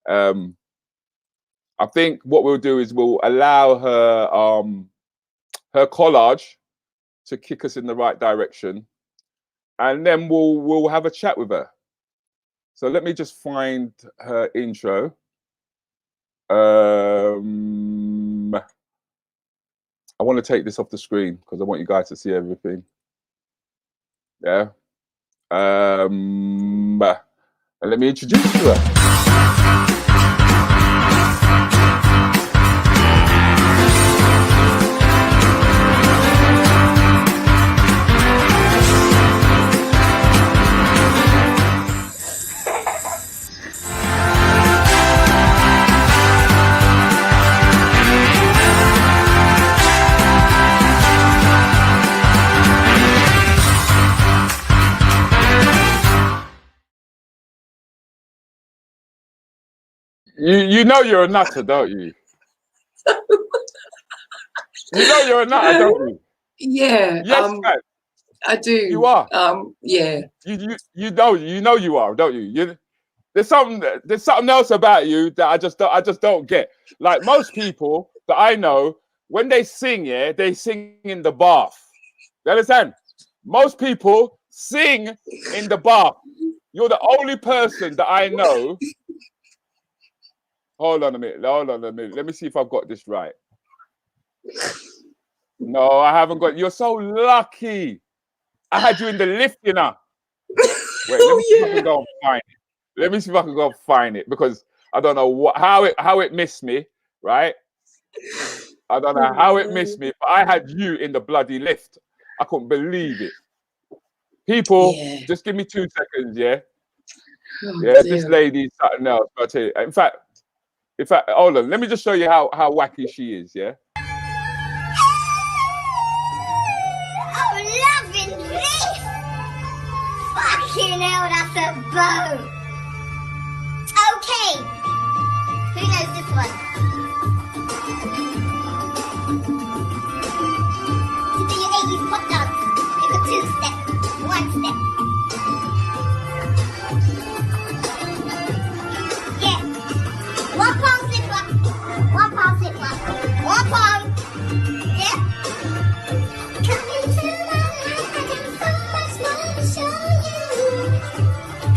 I think what we'll do is we'll allow her collage to kick us in the right direction, and then we'll have a chat with her. So let me just find her intro. I want to take this off the screen because I want you guys to see everything. Yeah. And let me introduce you to her. You know you're a nutter, don't you? You know you're a nutter, don't you? Yeah. Yes, I do. You are. Yeah. You know you are, don't you? There's something else about you that I just don't get. Like most people that I know, when they sing, they sing in the bath. You understand? Most people sing in the bath. You're the only person that I know. Hold on a minute. Let me see if I've got this right. No, I haven't got. You're so lucky. I had you in the lift, you know. Wait, let me see if I can go and find it. Let me see if I can go and find it because I don't know how it missed me, right? I don't know how it missed me, but I had you in the bloody lift. I couldn't believe it. People, just give me 2 seconds, yeah? This lady is something else. I'll tell you. In fact, hold on. Let me just show you how wacky she is, yeah? Oh, loving this! Fucking hell, that's a bow! Okay, who knows this one? To do your 80s pop dance, you got 2 steps, 1 step. Yeah, 1 palm slip up, 1 palm slip up, 1 palm. Yeah. Come into my life, I got so much more to show you.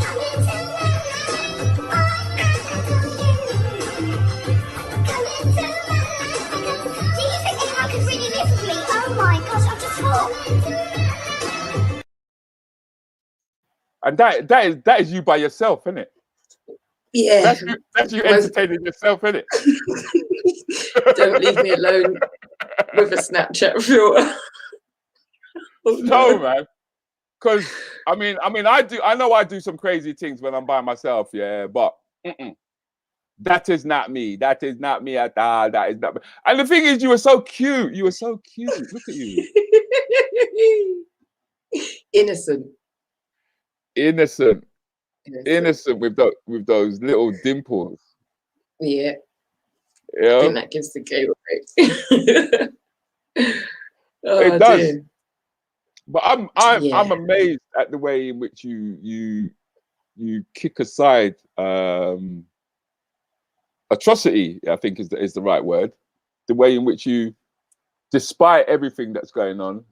Come into my life, all I can do you. Come into my life, I got. Do you think anyone could really live with me? Oh my gosh, I just thought. And that is you by yourself, isn't it? Yeah. That's you entertaining yourself, isn't it? Don't leave me alone with a Snapchat filter. No, man. Because I mean, I know I do some crazy things when I'm by myself, yeah, but that is not me. That is not me at all. That is not me. And the thing is, you were so cute. You were so cute. Look at you. Innocent with those little dimples. Yeah. Yeah. I think that gives the game away. It does. Dear. But I'm amazed at the way in which you kick aside atrocity, I think is the right word. The way in which you, despite everything that's going on,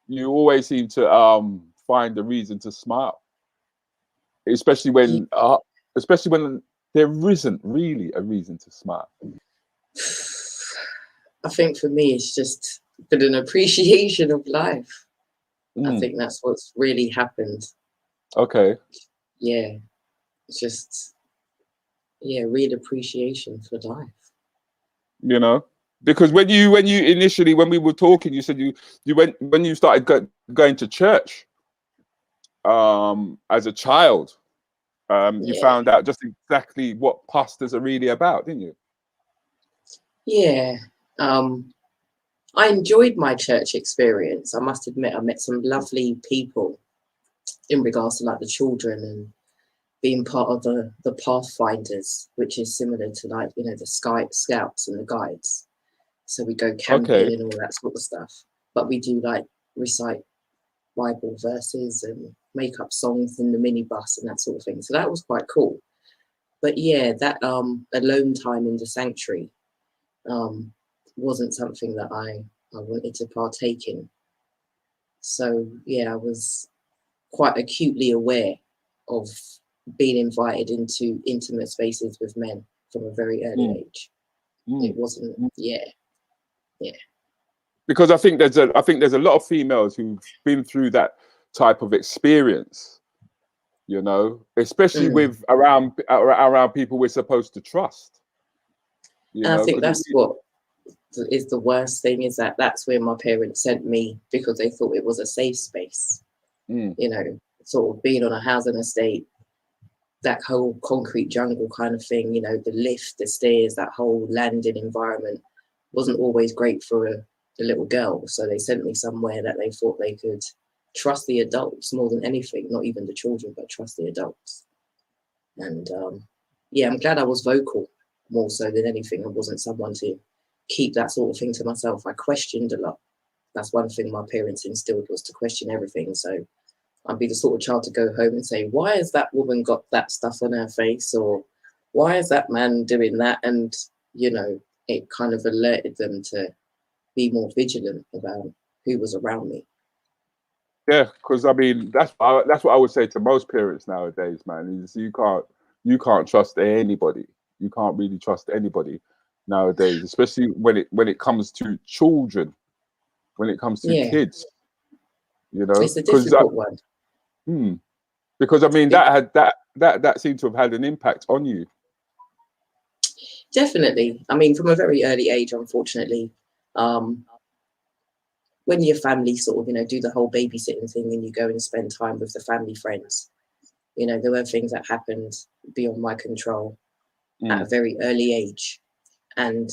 you always seem to find a reason to smile. especially when there isn't really a reason to smile. I think for me, it's just been an appreciation of life. I think that's what's really happened. Okay. Yeah, it's just real appreciation for life. You know, because when you initially, when we were talking, you said you went, when you started going to church as a child, you found out just exactly what pastors are really about, didn't you? Yeah. I enjoyed my church experience. I must admit, I met some lovely people in regards to like the children and being part of the Pathfinders, which is similar to like, you know, the Scouts and the Guides. So we go camping and all that sort of stuff. But we do like recite Bible verses and make up songs in the minibus and that sort of thing. So that was quite cool. But yeah, that alone time in the sanctuary wasn't something that I wanted to partake in. So yeah, I was quite acutely aware of being invited into intimate spaces with men from a very early age. It wasn't, yeah. Because I think there's a lot of females who've been through that type of experience, you know, especially with around people we're supposed to trust. You know, I think that's what is the worst thing, is that that's where my parents sent me because they thought it was a safe space. You know, sort of being on a housing estate, that whole concrete jungle kind of thing, you know, the lift, the stairs, that whole landing environment wasn't always great for a little girl. So they sent me somewhere that they thought they could trust the adults more than anything, not even the children, but trust the adults. And yeah, I'm glad I was vocal more so than anything. I wasn't someone to keep that sort of thing to myself. I questioned a lot. That's one thing my parents instilled, was to question everything. So I'd be the sort of child to go home and say, why has that woman got that stuff on her face? Or why is that man doing that? And, you know, it kind of alerted them to be more vigilant about who was around me. Yeah, because I mean, that's what I would say to most parents nowadays, man. Is you can't trust anybody. You can't really trust anybody nowadays, especially when it comes to children, when it comes to kids. You know, it's a difficult one. Because I mean, that seemed to have had an impact on you. Definitely. I mean, from a very early age, unfortunately, when your family sort of, you know, do the whole babysitting thing and you go and spend time with the family friends, you know, there were things that happened beyond my control at a very early age. And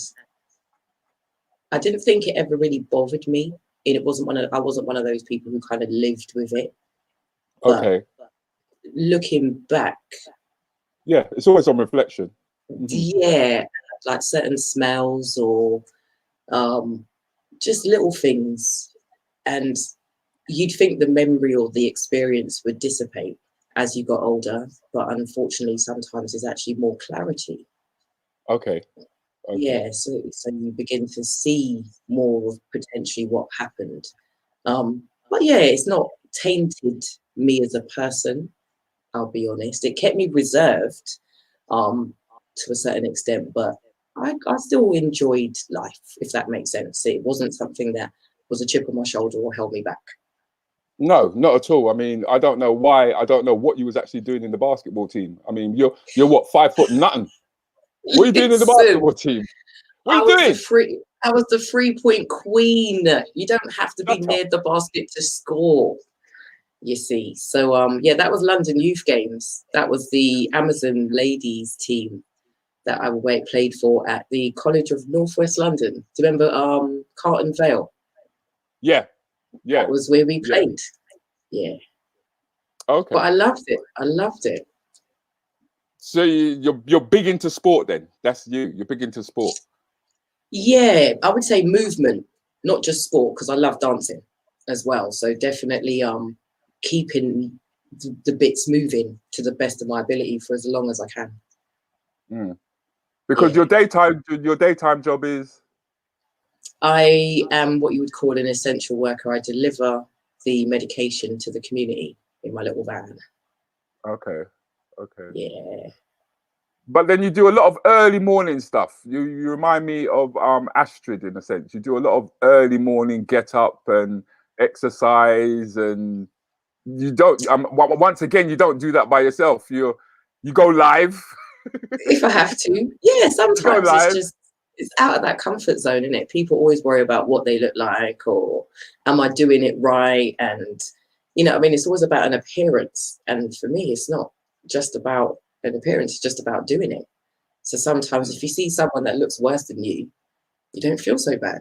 I didn't think it ever really bothered me. And I wasn't one of those people who kind of lived with it. Okay. But looking back. Yeah, it's always on reflection. Yeah, like certain smells or just little things, and you'd think the memory or the experience would dissipate as you got older, but unfortunately sometimes there's actually more clarity. Okay. Yeah, so you begin to see more of potentially what happened, but yeah, it's not tainted me as a person, I'll be honest. It kept me reserved to a certain extent, but I still enjoyed life, if that makes sense. It wasn't something that was a chip on my shoulder or held me back. No, not at all. I mean, I don't know why. I don't know what you was actually doing in the basketball team. I mean, you're what, 5 foot nothing? What are you doing in the basketball team? What are you doing? I was the 3-point queen. You don't have to be near the basket to score, you see. So yeah, that was London Youth Games. That was the Amazon ladies team that I played for at the College of Northwest London. Do you remember Carlton Vale? Yeah. That was where we played. Yeah. Okay. But I loved it. So you're big into sport then? That's you. You're big into sport. Yeah, I would say movement, not just sport, because I love dancing as well. So definitely keeping the bits moving to the best of my ability for as long as I can. Because your daytime job is? I am what you would call an essential worker. I deliver the medication to the community in my little van. Okay. Okay. Yeah. But then you do a lot of early morning stuff. You remind me of Astrid in a sense. You do a lot of early morning get up and exercise, and you don't. Once again, you don't do that by yourself. You go live. If I have to, yeah. Sometimes live. it's just it's out of that comfort zone, isn't it? People always worry about what they look like, or am I doing it right? And you know, I mean, it's always about an appearance. And for me, it's not just about an appearance; it's just about doing it. So sometimes, if you see someone that looks worse than you, you don't feel so bad.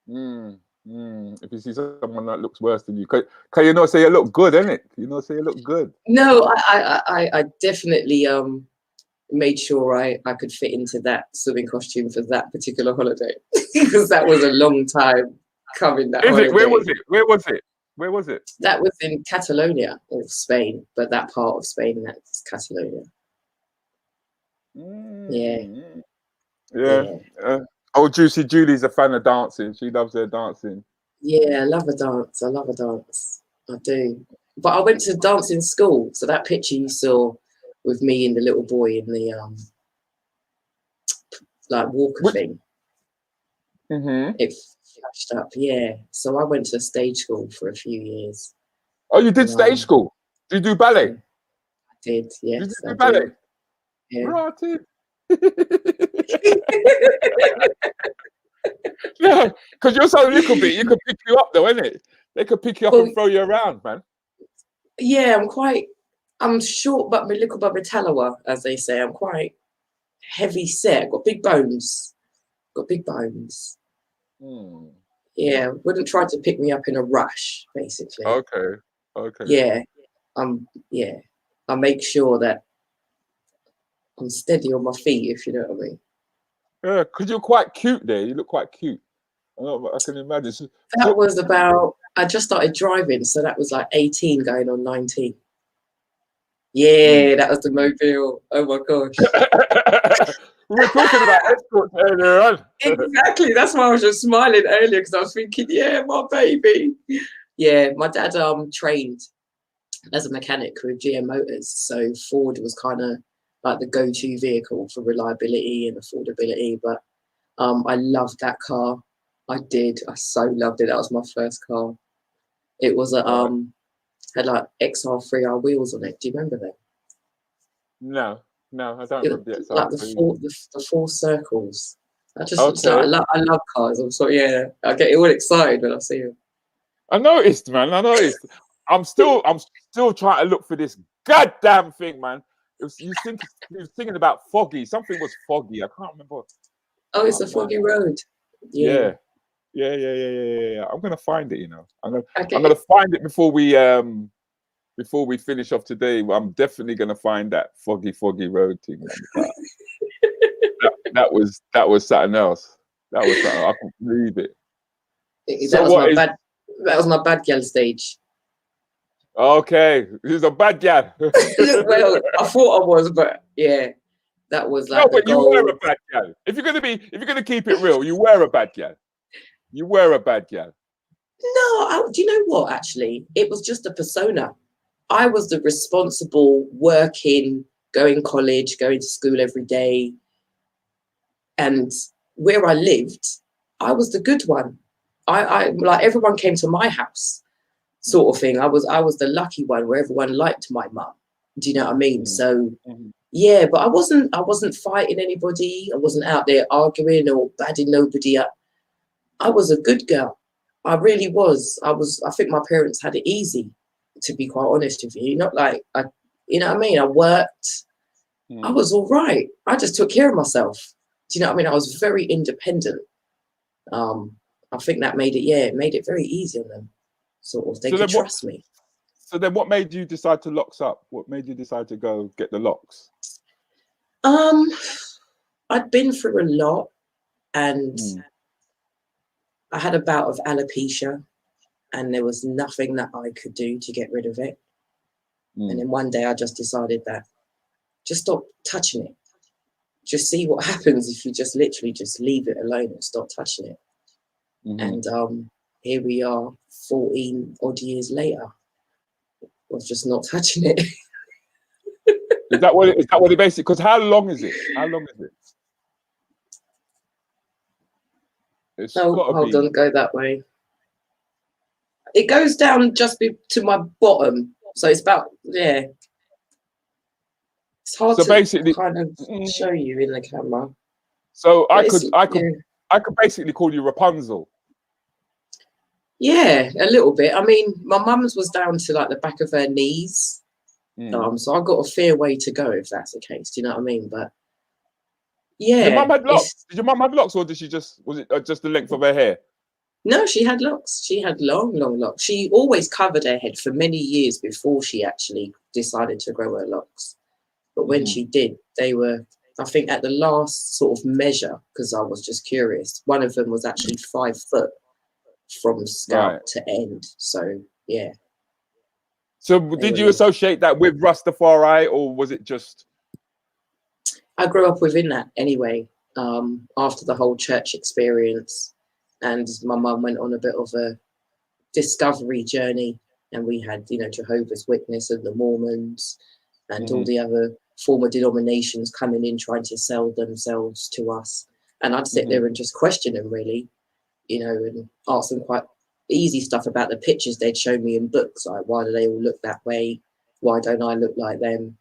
If you see someone that looks worse than you, can you not say you look good, innit? You not say you look good. No, I definitely made sure I could fit into that swimming costume for that particular holiday because that was a long time coming. That holiday. Where was it? Where was it? That was in Catalonia or Spain, but that part of Spain, that's Catalonia. Yeah. Oh, Juicy Julie's a fan of dancing. She loves her dancing. Yeah, I love a dance. I do. But I went to dancing school, so that picture you saw with me and the little boy in the like walker thing. It flashed up, yeah. So I went to stage school for a few years. Oh, you did stage school? Did you do ballet? I did, yes. Did you do ballet? Did. Yeah. Right. Yeah, because you're so little bit, you could pick you up though, innit? They could pick you up and throw you around, man. Yeah, I'm short but little but metalawa, as they say. I'm quite heavy set. Got big bones. Yeah, wouldn't try to pick me up in a rush, basically. Okay. Yeah. I make sure that I'm steady on my feet, if you know what I mean. Yeah, because you're quite cute there. You look quite cute. I can imagine. That was about, I just started driving, so that was like 18 going on 19. Yeah, that was the mobile. Oh my gosh. We were talking about escorts earlier on. Exactly. That's why I was just smiling earlier, because I was thinking, yeah, my baby. Yeah, my dad trained as a mechanic with GM Motors, so Ford was kind of like the go-to vehicle for reliability and affordability. But I loved that car. I did. I so loved it. That was my first car. It was had like XR3R wheels on it. Do you remember that? No, I don't remember the XR3. Like the four circles. I love cars. I'm sorry, yeah. I get all excited when I see them. I noticed, man. I'm still trying to look for this goddamn thing, man. You was thinking about foggy. Something was foggy. I can't remember. Oh, it's a foggy road. Yeah. I'm gonna find it. You know, I'm gonna find it before we finish off today. I'm definitely gonna find that foggy road thing. that was something else. That was something I couldn't believe it. That was my bad girl stage. Okay, he's a bad gal. Well, I thought I was, but yeah, that was like. No, but you were a bad gal. If you're gonna keep it real, you were a bad gal. You were a bad gal. No, do you know what? Actually, it was just a persona. I was the responsible, working, going college, going to school every day, and where I lived, I was the good one. I like everyone came to my house. Sort of thing. I was the lucky one where everyone liked my mum. Do you know what I mean? So yeah, but I wasn't fighting anybody. I wasn't out there arguing or badding nobody up. I was a good girl. I really was. I think my parents had it easy, to be quite honest with you. Not like you know what I mean? I worked. I was all right. I just took care of myself. Do you know what I mean? I was very independent. I think that made it very easy on them. Sort of, they could trust me. So then what made you decide to locks up? What made you decide to go get the locks? I'd been through a lot, and I had a bout of alopecia, and there was nothing that I could do to get rid of it. And then one day I just decided that just stop touching it. Just see what happens if you just literally just leave it alone and stop touching it. And here we are 14 odd years later of just not touching it. Is that what it basically? Because how long is it? How long is it? It's gotta hold be. on, go that way. It goes down just to my bottom, so it's about It's hard So to basically, kind of show you in the camera. So I But could basically call you Rapunzel. Yeah, a little bit. I mean, my mum's was down to like the back of her knees. So I've got a fair way to go if that's the case. Do you know what I mean? But yeah. Your mum had locks. Did your mum have locks, or was it just the length of her hair? No, she had locks. She had long locks. She always covered her head for many years before she actually decided to grow her locks. But when she did, they were, I think, at the last sort of measure, because I was just curious, one of them was actually 5 foot from scalp to end. So yeah. So did you associate that with Rastafari, or was it just? I grew up within that anyway. After the whole church experience, and my mum went on a bit of a discovery journey, and we had, Jehovah's Witness and the Mormons and all the other former denominations coming in trying to sell themselves to us. And I'd sit there and just question them, really, and ask them quite easy stuff about the pictures they'd show me in books, like why do they all look that way? Why don't I look like them?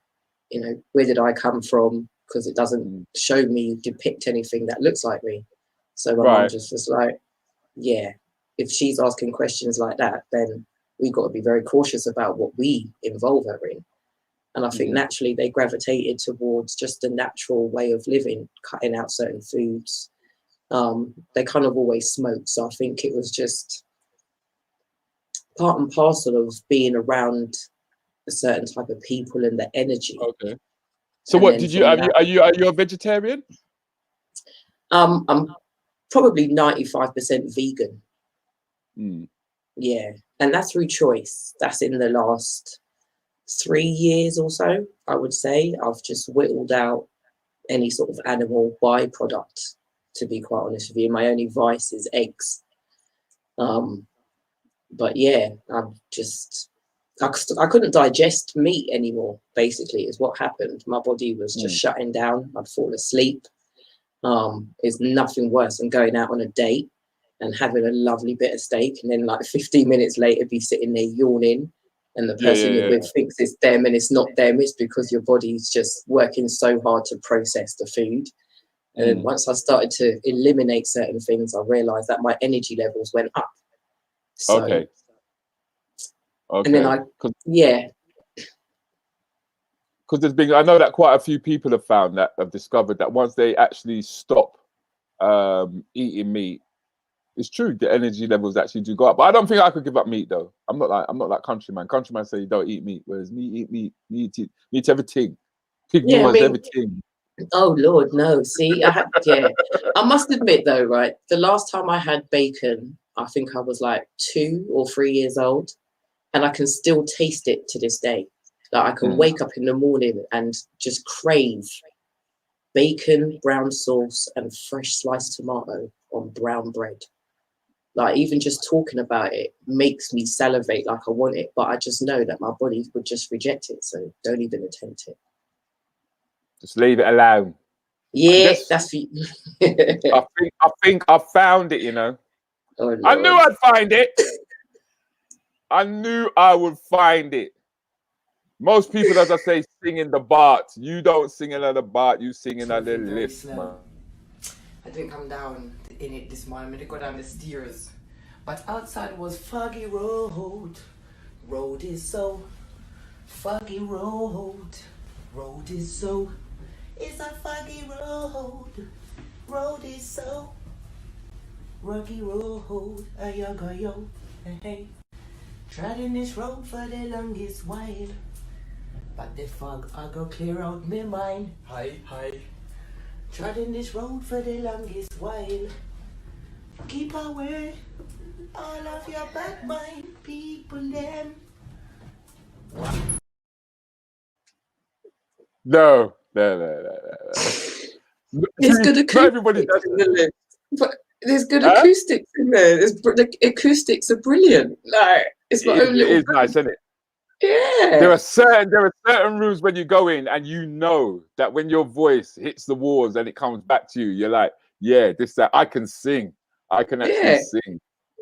Where did I come from? Because it doesn't show me, depict anything that looks like me. So my mum just was like, yeah, if she's asking questions like that, then we've got to be very cautious about what we involve her in. And I think naturally they gravitated towards just the natural way of living, cutting out certain foods. They kind of always smoked. So I think it was just part and parcel of being around a certain type of people and the energy. Okay. So what did you, are you a vegetarian? I'm probably 95% vegan. Yeah. And that's through choice. That's in the last 3 years or so, I would say. I've just whittled out any sort of animal byproduct, to be quite honest with you. My only vice is eggs. But yeah, I couldn't digest meat anymore, basically, is what happened. My body was just shutting down. I'd fall asleep. It's nothing worse than going out on a date and having a lovely bit of steak, and then like 15 minutes later be sitting there yawning, and the person you're with thinks it's them, and it's not them. It's because your body's just working so hard to process the food. And then once I started to eliminate certain things, I realized that my energy levels went up. So, okay. And then because there's been, I know that quite a few people have discovered that once they actually stop eating meat, it's true, the energy levels actually do go up. But I don't think I could give up meat though. I'm not like countryman. Countryman say you don't eat meat, whereas me eat meat. Meat everything. Pig everything. Oh Lord, no. See, I must admit though, right? The last time I had bacon, I think I was like 2 or 3 years old, and I can still taste it to this day. Like I can wake up in the morning and just crave bacon, brown sauce, and fresh sliced tomato on brown bread. Like even just talking about it makes me salivate like I want it, but I just know that my body would just reject it. So don't even attempt it. Just leave it alone. Yeah, that's for you. I think I found it, Oh, I knew I'd find it. I knew I would find it. Most people, as I say, sing in the BART. You don't sing in the BART, you sing in the lift, man. I didn't come down in it this morning. I didn't go down the stairs. But outside was foggy road. Road is so foggy road. Road is so, it's a foggy road. Road is so rocky road. Yo, hey. Treading this road for the longest while. But the fog I go clear out my mind. Hi. Treading this road for the longest while. Keep away all of your bad mind people them. No. There's good acoustics everybody does in the lift. But there's good acoustics in there. The acoustics are brilliant. Like it's my own little. It is nice, isn't it? Yeah. There are certain rooms when you go in and you know that when your voice hits the walls and it comes back to you, you're like, yeah, that I can sing. I can actually sing.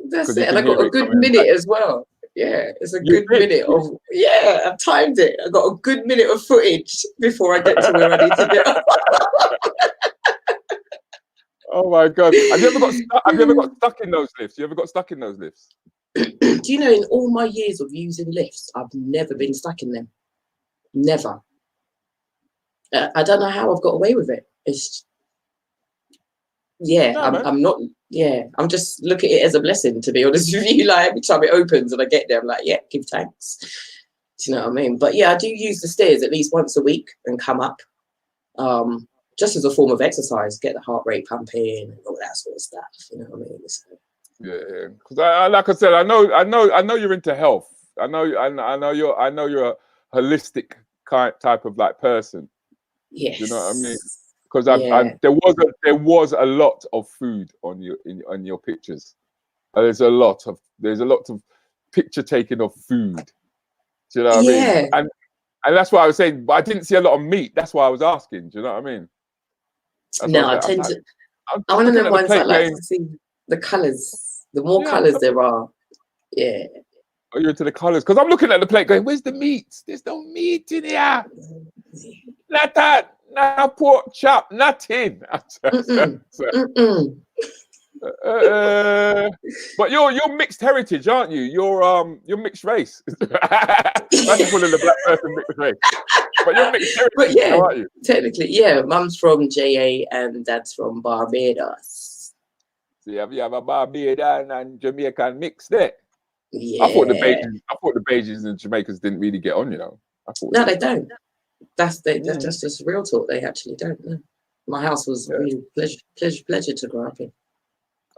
That's it. And I got a good minute as well. Yeah, it's a good minute of, I timed it. I got a good minute of footage before I get to where I need to get. Oh my God. Have you ever got stuck in those lifts? You ever got stuck in those lifts? Do you know, in all my years of using lifts, I've never been stuck in them. Never. I don't know how I've got away with it. It's, I'm not, I'm just look at it as a blessing, to be honest with you. Like, every time it opens and I get there, I'm like, yeah, give thanks. Do you know what I mean? But yeah, I do use the stairs at least once a week and come up, just as a form of exercise, get the heart rate pumping and all that sort of stuff. You know what I mean? So, yeah, because I like I said, I know you're into health. I know you're a holistic type of like person. Yes. You know what I mean? Because there was a lot of food on your pictures. There's a lot of picture taking of food. Do you know what I mean? And that's why I was saying, but I didn't see a lot of meat. That's why I was asking. Do you know what I mean? I tend to. I want to know ones I like to see the colours. The more colours there are, yeah. Oh, you're into the colours? Because I'm looking at the plate going, where's the meat? There's no meat in here. Not that. No pork chop. Nothing. But you're mixed heritage, aren't you? You're mixed race. That's calling the black person mixed race. But you're mixed heritage, but yeah, aren't you? Technically, yeah. Mum's from JA and dad's from Barbados. So you have a Barbadian and Jamaican mix there. Yeah. I thought the Bajans and Jamaicans didn't really get on, you know. No, they don't. That's just real talk. They actually don't. No. My house was really pleasure to grow up in.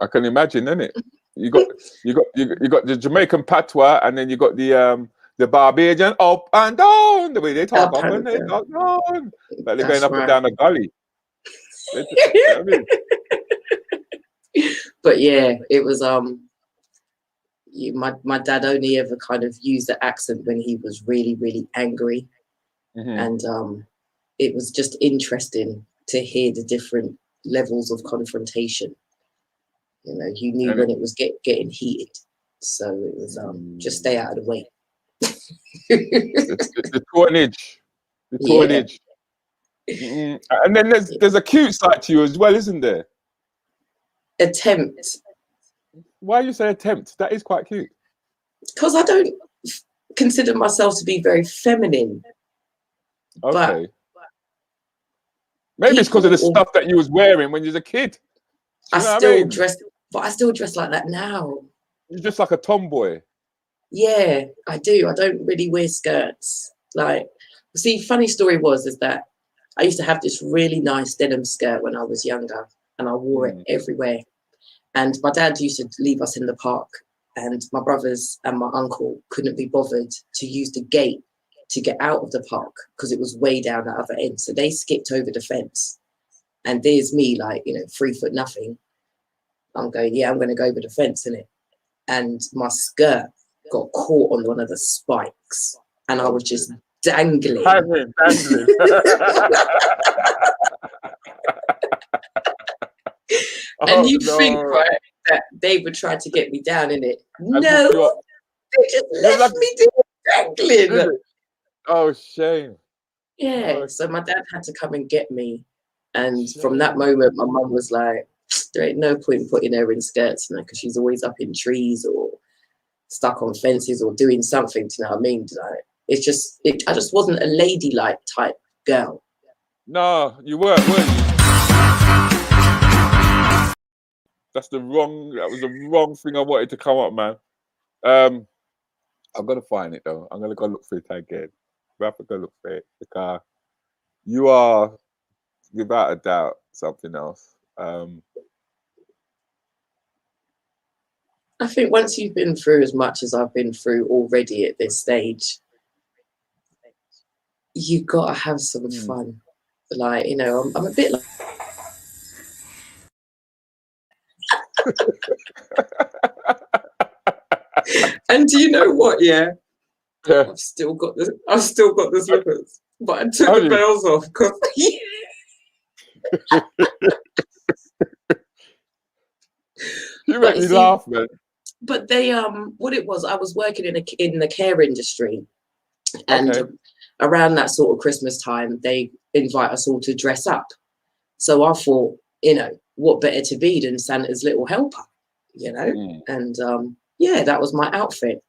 I can imagine, innit? You got the Jamaican patois, and then you got the Barbadian up and down, the way they talk up and they talk down, like they're going up and down a gully. You know what I mean? But yeah, it was my dad only ever kind of used the accent when he was really, really angry. And it was just interesting to hear the different levels of confrontation. You know, you knew when it was getting heated. So it was just stay out of the way. the coinage. The coinage. Yeah. And then there's a cute side to you as well, isn't there? Attempt. Why you say attempt? That is quite cute. Because I don't consider myself to be very feminine. Okay. Maybe it's because of the stuff that you was wearing when you was a kid. I still dress like that now. You're just like a tomboy. Yeah, I do. I don't really wear skirts. Like, see, funny story is that I used to have this really nice denim skirt when I was younger, and I wore it everywhere. And my dad used to leave us in the park, and my brothers and my uncle couldn't be bothered to use the gate to get out of the park because it was way down the other end. So they skipped over the fence. And there's me, like, 3 foot nothing. I'm going, I'm going to go over the fence, innit? And my skirt got caught on one of the spikes, and I was just dangling. And you'd think, right, that they would try to get me down, innit? No, they just left me dangling. Oh, shame. Yeah, so my dad had to come and get me. And from that moment, my mum was like, there ain't no point putting her in skirts, because she's always up in trees or stuck on fences or doing something, you know what I mean? Like, I just wasn't a ladylike type girl. No, you weren't you? That was the wrong thing I wanted to come up, man. I'm gonna find it though. I'm gonna go look for it again. We have to go look for it because you are, without a doubt, something else. I think once you've been through as much as I've been through already at this stage, you've got to have some fun. Like, I'm a bit like... And do you know what, yeah? Yeah. I've still got the slippers, but I took Oh, the you- bells off because. You make me laugh, man. But they what it was, I was working in the care industry, and around that sort of Christmas time, they invite us all to dress up. So I thought, what better to be than Santa's little helper, and yeah, that was my outfit.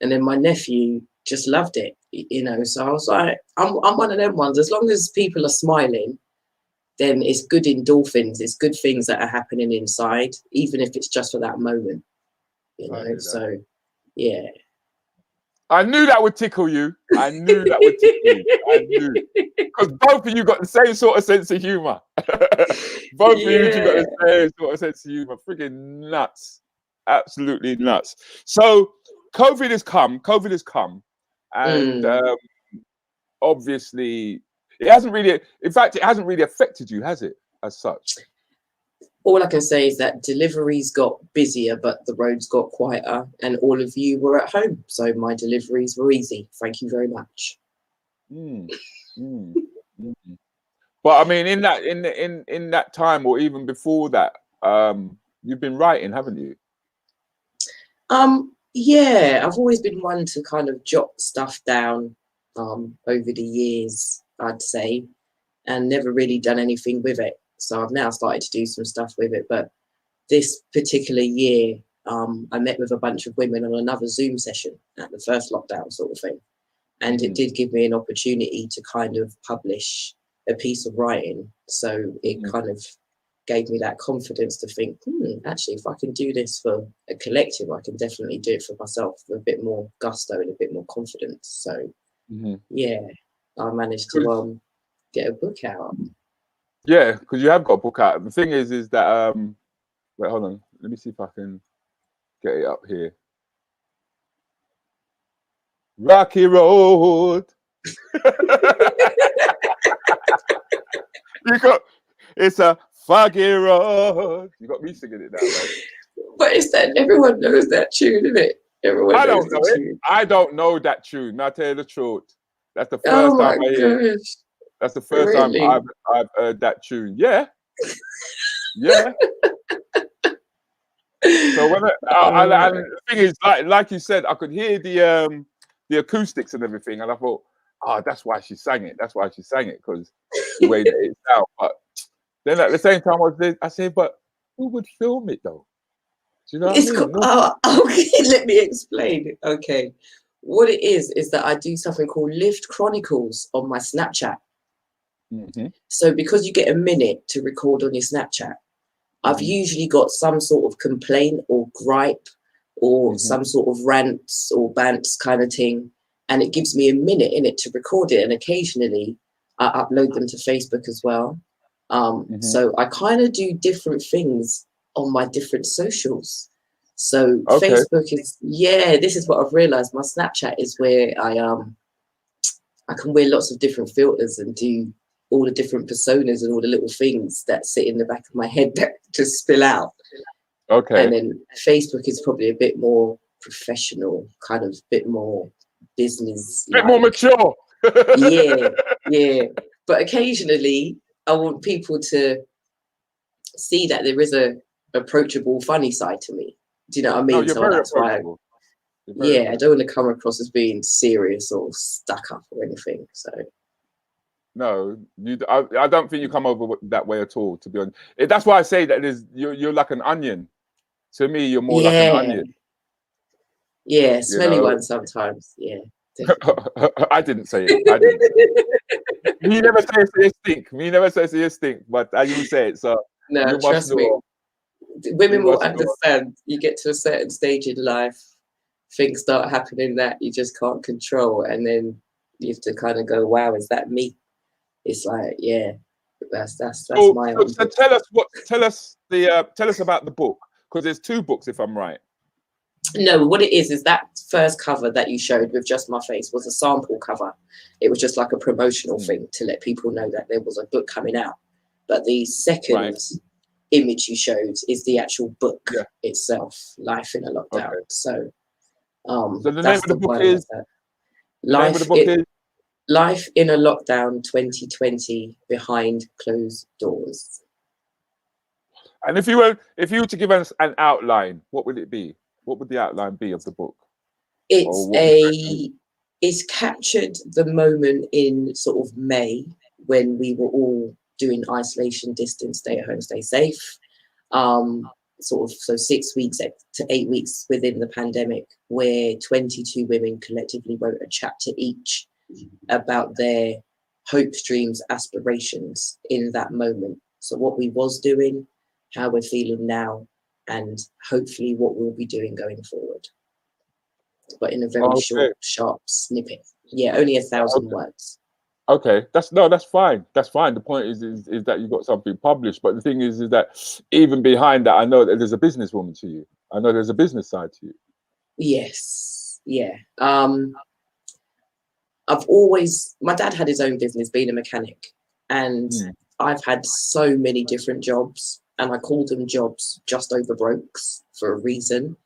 And then my nephew just loved it, So I was like, I'm one of them ones. As long as people are smiling, then it's good endorphins. It's good things that are happening inside, even if it's just for that moment, So, yeah. I knew that would tickle you. I knew that would tickle you. I knew. Because both of you got the same sort of sense of humor. Both of you got the same sort of sense of humor. Freaking nuts. Absolutely nuts. So COVID has come. And obviously it hasn't really affected you, has it, as such? All I can say is that deliveries got busier, but the roads got quieter, and all of you were at home. So my deliveries were easy. Thank you very much. But I mean, in that time, or even before that, you've been writing, haven't you? Yeah, I've always been one to kind of jot stuff down over the years, I'd say, and never really done anything with it. So I've now started to do some stuff with it. But this particular year, I met with a bunch of women on another Zoom session at the first lockdown sort of thing. And it did give me an opportunity to kind of publish a piece of writing. So it kind of gave me that confidence to think, actually, if I can do this for a collective, I can definitely do it for myself with a bit more gusto and a bit more confidence. So, yeah, I managed to get a book out. Yeah, because you have got a book out. The thing is that wait, hold on. Let me see if I can get it up here. Rocky Road. It's a foggy road. You got me singing it now, man. But it's that everyone knows that tune, isn't it? I don't know it. I don't know that tune. Now, I'll tell you the truth. That's the first time I hear it. That's the first time I've heard that tune. Yeah. Yeah. So when the thing is, like you said, I could hear the acoustics and everything, and I thought, that's why she sang it. That's why she sang it, because the way that it sounds. But then at the same time, I said, but who would film it though? Do you know what I mean? Okay, let me explain. Okay, what it is that I do something called Lift Chronicles on my Snapchat. So because you get a minute to record on your Snapchat, I've usually got some sort of complaint or gripe or some sort of rants or bants kind of thing, and it gives me a minute in it to record it. And occasionally I upload them to Facebook as well. So I kind of do different things on my different socials. So Facebook is, this is what I've realized. My Snapchat is where I can wear lots of different filters and do all the different personas and all the little things that sit in the back of my head that just spill out. And then Facebook is probably a bit more professional, kind of bit more business. A bit more mature. Yeah. But occasionally I want people to see that there is a approachable, funny side to me. Do you know what I mean? So that's why I don't want to come across as being serious or stuck up or anything. So no, I don't think you come over that way at all, to be honest. That's why I say that you're like an onion. To me, you're more like an onion. Yeah, smelly one sometimes. Yeah. I didn't say it. Me never says you stink. Me never says you stink, but you say it. So no, trust me. Women will understand. You get to a certain stage in life, things start happening that you just can't control, and then you have to kind of go, "Wow, is that me?" It's like, yeah, that's my own. So tell us about the book, because there's 2 books, if I'm right. No, what it is that first cover that you showed with just my face was a sample cover. It was just like a promotional thing to let people know that there was a book coming out. But the second image you showed is the actual book itself, Life in a Lockdown. So the name of the book is Name of the book is? Life in a Lockdown 2020 Behind Closed Doors. And if you were to give us an outline, what would it be? What would the outline be of the book? It's captured the moment in sort of May when we were all doing isolation, distance, stay at home, stay safe. So 6 weeks to 8 weeks within the pandemic, where 22 women collectively wrote a chapter each about their hopes, dreams, aspirations in that moment. So what we was doing, how we're feeling now, and hopefully what we'll be doing going forward. But in a very short, sharp snippet. Yeah, only 1,000 words. Okay, that's fine. That's fine. The point is that you got something published. But the thing is that even behind that, I know that there's a businesswoman to you. I know there's a business side to you. Yes. Yeah. My dad had his own business, being a mechanic, and I've had so many different jobs, and I called them jobs just over brokes for a reason.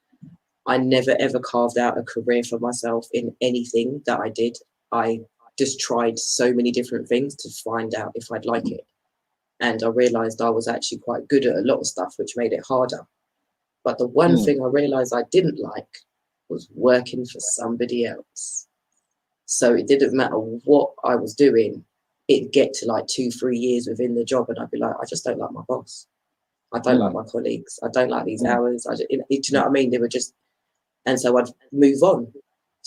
I never ever carved out a career for myself in anything that I did. I just tried so many different things to find out if I'd like it. And I realized I was actually quite good at a lot of stuff, which made it harder. But the one thing I realized I didn't like was working for somebody else. So it didn't matter what I was doing. It'd get to like 2-3 years within the job, and I'd be like, I just don't like my boss. I don't like my colleagues. I don't like these hours. Do you know what I mean? They were just, and so I'd move on. Do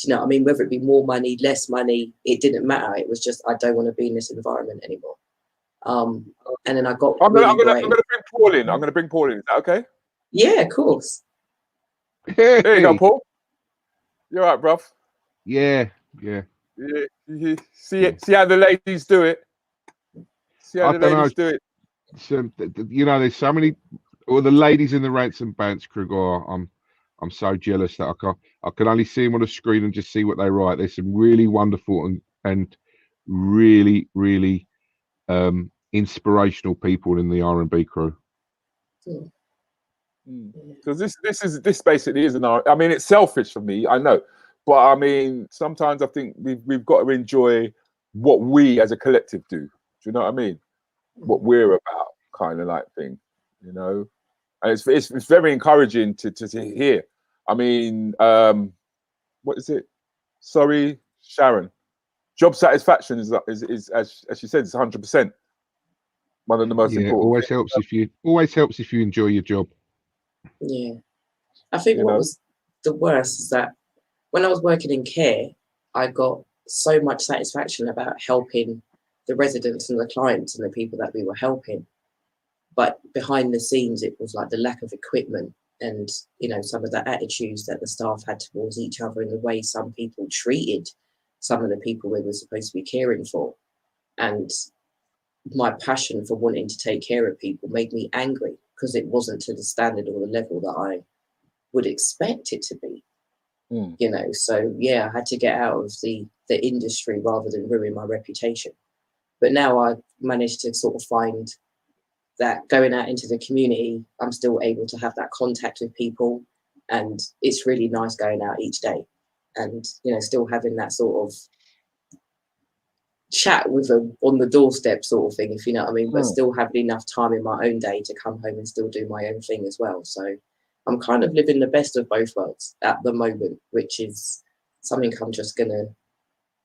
you know what I mean? Whether it be more money, less money, it didn't matter. It was just, I don't want to be in this environment anymore. And then I got. I'm gonna bring Paul in. I'm gonna bring Paul in. Is that okay? Yeah, of course. There you go, Paul. You're right, bruv. Yeah. See how the ladies do it. See how the ladies do it. So, there's so many. All the ladies in the Rants and Bants crew go. I'm so jealous that I can only see them on the screen and just see what they write. There's some really wonderful and really, really inspirational people in the R&B crew. Because this basically is I mean, it's selfish for me, I know, but I mean, sometimes I think we've got to enjoy what we as a collective do. Do you know what I mean? What we're about, kind of like thing, and it's very encouraging to hear. I mean, what is it? Sorry, Sharon. Job satisfaction is as she said, it's 100%. One of the most important. Always helps if you enjoy your job. Yeah, I think what was the worst is that when I was working in care, I got so much satisfaction about helping the residents and the clients and the people that we were helping. But behind the scenes, it was like the lack of equipment and, some of the attitudes that the staff had towards each other and the way some people treated some of the people we were supposed to be caring for. And my passion for wanting to take care of people made me angry because it wasn't to the standard or the level that I would expect it to be. So yeah, I had to get out of the industry rather than ruin my reputation. But now I've managed to sort of find that going out into the community, I'm still able to have that contact with people, and it's really nice going out each day and, still having that sort of chat with them on the doorstep sort of thing, if you know what I mean, but still having enough time in my own day to come home and still do my own thing as well. So I'm kind of living the best of both worlds at the moment, which is something I'm just going to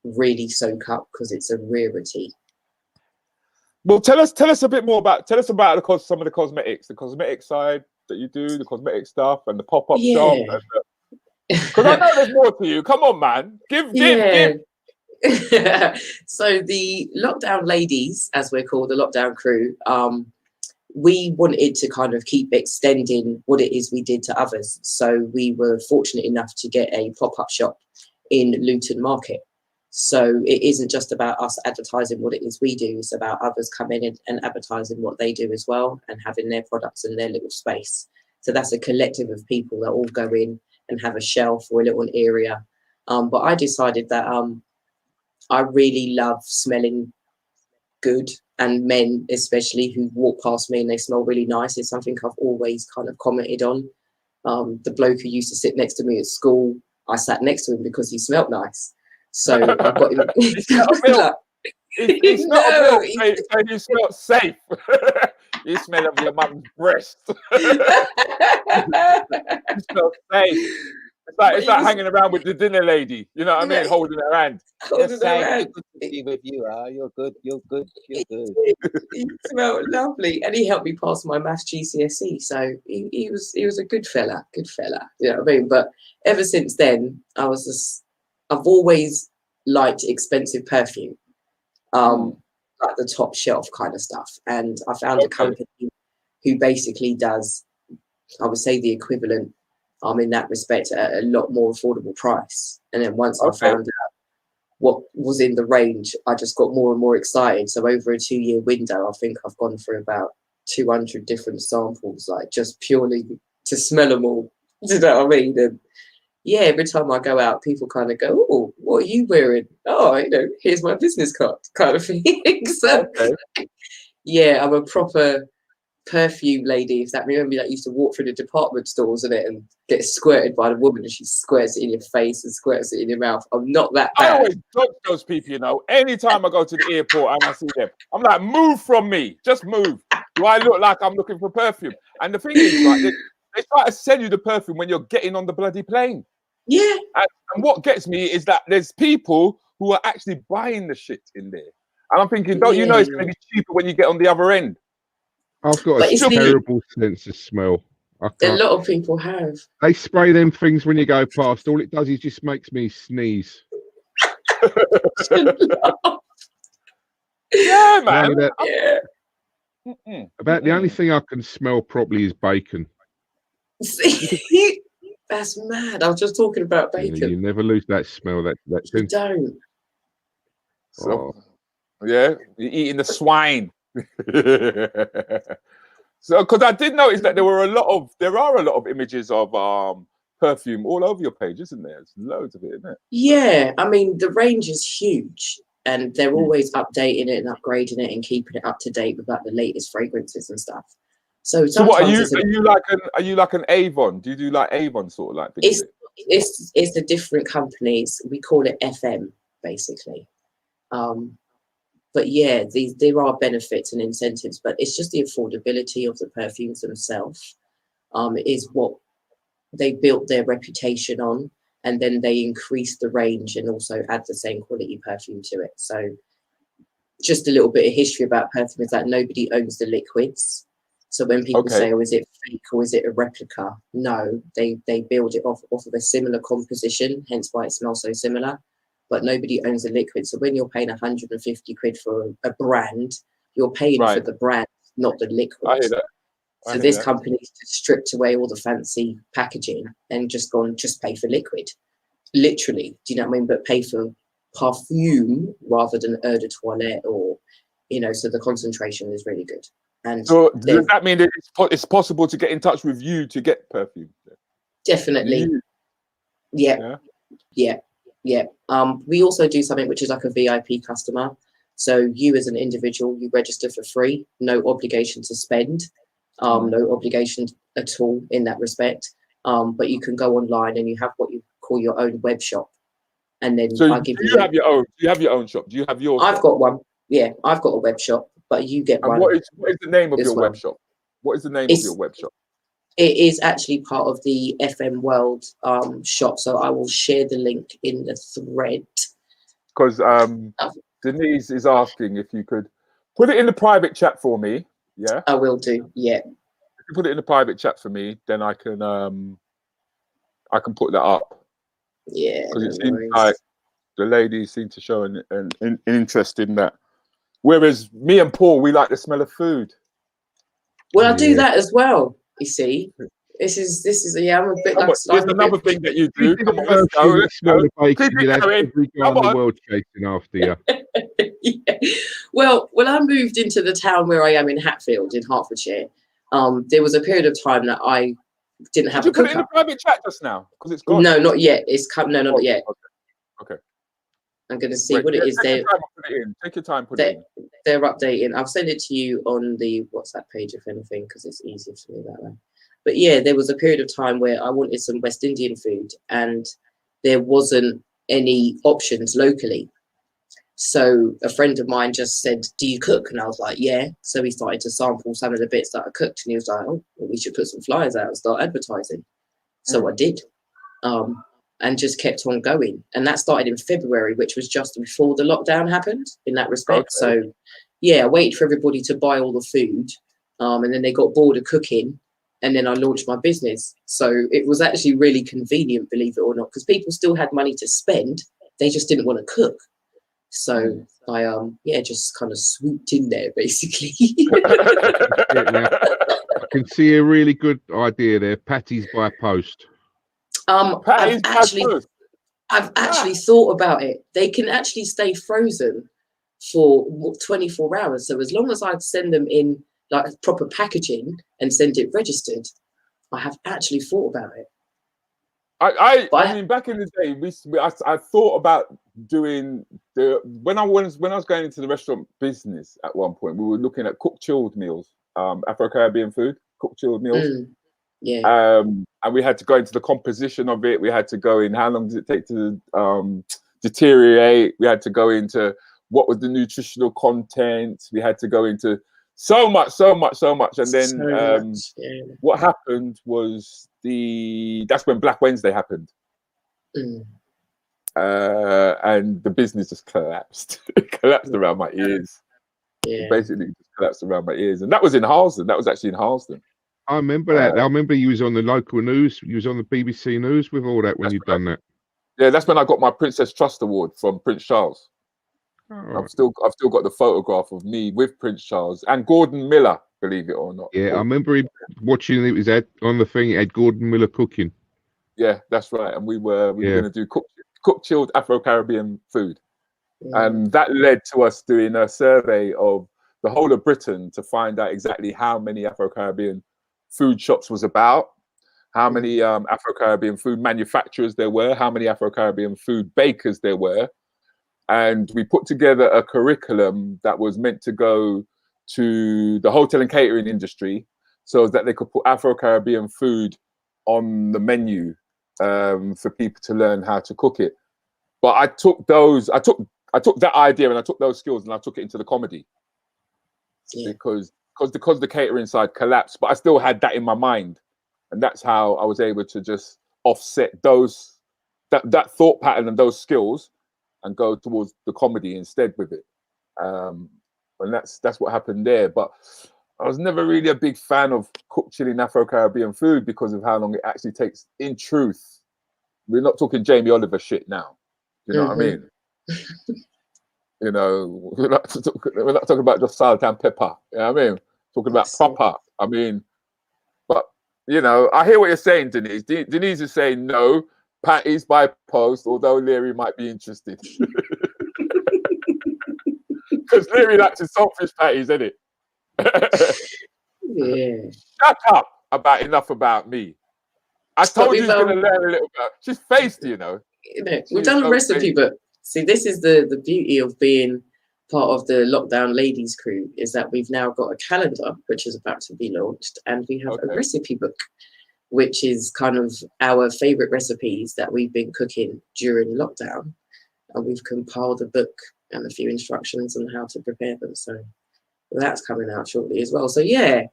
really soak up because it's a rarity. Well, tell us a bit more about some of the cosmetic side that you do, the cosmetic stuff and the pop-up shop. Because I know there's more to you. Come on, man. Give. So the lockdown ladies, as we're called, the lockdown crew, we wanted to kind of keep extending what it is we did to others. So we were fortunate enough to get a pop-up shop in Luton Market. So it isn't just about us advertising what it is we do, it's about others coming in and advertising what they do as well and having their products in their little space. So that's a collective of people that all go in and have a shelf or a little area. But I decided that I really love smelling good, and men especially who walk past me and they smell really nice. It's something I've always kind of commented on. The bloke who used to sit next to me at school, I sat next to him because he smelled nice. So I got him. It's not a milk. It's not a milk, so you smell safe. You smell of your mum's breast. You smell safe. It's like hanging around with the dinner lady. You know what I mean? Holding her hand. Holding her hand. Good to be with you. You're good. You're good. You're good. He smelled lovely, and he helped me pass my maths GCSE. So he was a good fella. Good fella. You know what I mean? But ever since then, I've always liked expensive perfume, like the top shelf kind of stuff. And I found a company who basically does, I would say, the equivalent. In that respect, at a lot more affordable price. And then once I found out what was in the range, I just got more and more excited. So over a 2-year window, I think I've gone through about 200 different samples, like just purely to smell them all. Do you know what I mean? And yeah, every time I go out, people kind of go, "Oh, what are you wearing?" "Oh, here's my business card," kind of thing. So yeah, I'm a proper perfume lady. If that, remember that used to walk through the department stores and get squirted by the woman, and she squirts it in your face and squirts it in your mouth. I'm not that bad. I always dodge those people, Anytime I go to the airport and I see them, I'm like, move from me, just move. Do I look like I'm looking for perfume? And the thing is, like, they try to sell you the perfume when you're getting on the bloody plane. Yeah. And what gets me is that there's people who are actually buying the shit in there, and I'm thinking, don't you know it's going to be cheaper when you get on the other end? I've got a terrible sense of smell. A lot of people have. They spray them things when you go past. All it does is just makes me sneeze. Yeah, man. About the only thing I can smell properly is bacon. See, that's mad. I was just talking about bacon. You never lose that smell. That you don't. Yeah, you're eating the swine. So, because I did notice that there are a lot of images of perfume all over your page, isn't there? There's loads of it, isn't it? Yeah, I mean the range is huge, and they're always updating it and upgrading it and keeping it up to date with like the latest fragrances and stuff. So what are you like an Avon? Do you do like Avon sort of like things? It's the different companies. We call it FM basically. But yeah, there are benefits and incentives, but it's just the affordability of the perfumes themselves is what they built their reputation on, and then they increase the range and also add the same quality perfume to it. So just a little bit of history about perfume is that nobody owns the liquids. So when people say, "Oh, is it fake or is it a replica?" No, they build it off of a similar composition, hence why it smells so similar. But nobody owns the liquid. So when you're paying 150 quid for a brand, you're paying for the brand, not the liquid. I hear that. So this company's just stripped away all the fancy packaging and just pay for liquid. Literally, do you know what I mean? But pay for perfume rather than eau de toilette or, so the concentration is really good. And so does that mean that it's possible to get in touch with you to get perfume? Definitely. Yeah. We also do something which is like a VIP customer. So you as an individual, you register for free, no obligation to spend, no obligation at all in that respect. But you can go online and you have what you call your own web shop. And then so do you have your own shop? Do you have your I've got one. Yeah, I've got a web shop, but you get one. What is the name of your web shop? What is the name of your web shop? It is actually part of the FM World shop, so I will share the link in the thread. Because Denise is asking if you could put it in the private chat for me. Yeah, I will do. Yeah, if you put it in the private chat for me, then I can put that up. Yeah, because it seems like the ladies seem to show an interest in that, whereas me and Paul, we like the smell of food. Well, I do that as well. You see, this is I'm a bit like. There's another thing that you do. Come on, let's go. Every guy in the world chasing after you. Yeah. Well, when I moved into the town where I am in Hatfield in Hertfordshire, there was a period of time that I didn't have a cooker. Put it in the private chat just now because it's gone. No, not yet. It's come. No, not yet. Okay. I'm going to see what it is. Take your time. Put it in. They're updating. I'll send it to you on the WhatsApp page, if anything, because it's easier for me that way. But yeah, there was a period of time where I wanted some West Indian food, and there wasn't any options locally. So a friend of mine just said, do you cook? And I was like, yeah. So he started to sample some of the bits that I cooked, and he was like, oh, well, we should put some flyers out and start advertising. So I did, and just kept on going. And that started in February, which was just before the lockdown happened in that respect. Okay. So yeah, I waited for everybody to buy all the food, and then they got bored of cooking, and then I launched my business. So it was actually really convenient, believe it or not, because people still had money to spend. They just didn't want to cook. So I just kind of swooped in there, basically. I can see a really good idea there. Patties by post. I've actually thought about it. They can actually stay frozen for 24 hours. So as long as I send them in like proper packaging and send it registered, I have actually thought about it. I mean, back in the day, I thought about doing when I was going into the restaurant business at one point. We were looking at cooked chilled meals, Afro-Caribbean food, cooked chilled meals. And we had to go into the composition of it. We had to go in how long does it take to deteriorate. We had to go into what was the nutritional content. We had to go into so much. And then what happened was that's when Black Wednesday happened. And the business just collapsed. It collapsed around my ears. It basically just collapsed around my ears. And that was in Harlesden. That was actually in Harlesden. I remember that. I remember you was on the local news. You was on the BBC News with all that when you'd done that. Yeah, that's when I got my Princess Trust Award from Prince Charles. Oh. I've still got the photograph of me with Prince Charles and Gordon Miller, believe it or not. Yeah, I remember him watching it. Was on the thing. It had Gordon Miller cooking. Yeah, that's right. And we were going to do cooked chilled Afro-Caribbean food. And that led to us doing a survey of the whole of Britain to find out exactly how many Afro-Caribbean food shops was about, how many Afro-Caribbean food manufacturers there were, how many Afro-Caribbean food bakers there were. And we put together a curriculum that was meant to go to the hotel and catering industry so that they could put Afro-Caribbean food on the menu for people to learn how to cook it. But I took that idea and I took those skills and I took it into the comedy because the catering side collapsed, but I still had that in my mind. And that's how I was able to just offset that thought pattern and those skills and go towards the comedy instead with it. And that's what happened there. But I was never really a big fan of cooked chilling Afro-Caribbean food because of how long it actually takes. In truth, we're not talking Jamie Oliver shit now. You know what I mean? You know, we're not talking about just salt and pepper. You know what I mean? Talking about proper. I mean, but you know, I hear what you're saying, Denise. Denise is saying no, patties by post, although Leary might be interested. Because Leary likes his saltfish patties, isn't it? Shut up about enough about me. I told you he's going to learn a little bit. She's faced, you know. We've done a recipe, but see, this is the beauty of being part of the lockdown ladies crew, is that we've now got a calendar which is about to be launched, and we have a recipe book which is kind of our favorite recipes that we've been cooking during lockdown, and we've compiled a book and a few instructions on how to prepare them. So that's coming out shortly as well. So yeah,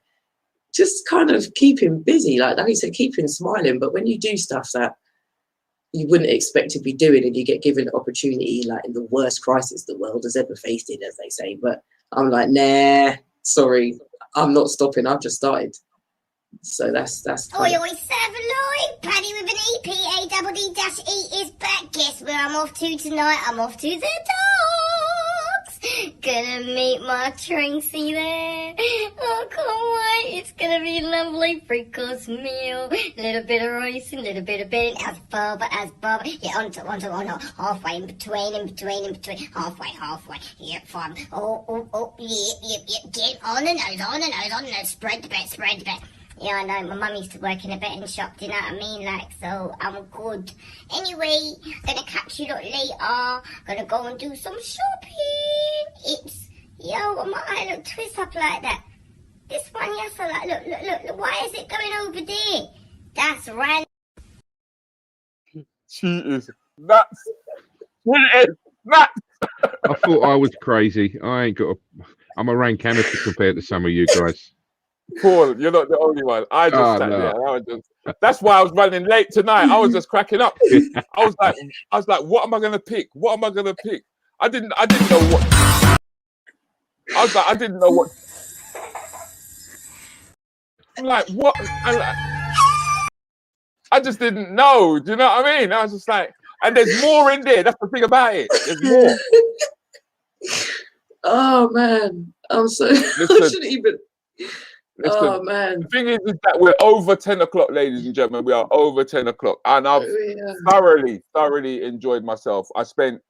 just kind of keeping busy, like you said, keeping smiling. But when you do stuff that you wouldn't expect to be doing and you get given an opportunity, like in the worst crisis the world has ever faced it, as they say, but I'm like, nah, sorry, I'm not stopping, I've just started. So that's Oi, oi, Savaloy, Paddy with an EPADD-E is back. Guess where I'm off to tonight? I'm off to the dogs. Gonna meet my Tracy there. Oh, can't wait. It's gonna be a lovely three-course meal. Little bit of rice and a little bit of bean. As Barbara. Yeah, on halfway, in between. Halfway. Yep, fine. Oh, yep. Get on the nose. Spread the bet. Yeah, I know, my mum used to work in a betting shop, do you know what I mean? Like, so I'm good. Anyway, gonna catch you lot later. Gonna go and do some shopping. What my eye look twist up like that? This one, yes, so like, look, why is it going over there? That's random. She is nuts. I thought I was crazy. I ain't got. I'm a rank amateur compared to some of you guys. Paul, you're not the only one. I just sat there. That's why I was running late tonight. I was just cracking up. I was like, what am I gonna pick? What am I gonna pick? I didn't know what. I was like, I didn't know what. I'm like, what? I just didn't know. Do you know what I mean? I was just like, and there's more in there. That's the thing about it. There's more. Oh man, I'm so. I shouldn't even. Listen, oh man. The thing is that we're over 10 o'clock, ladies and gentlemen. We are over 10 o'clock, and I've thoroughly enjoyed myself. I spent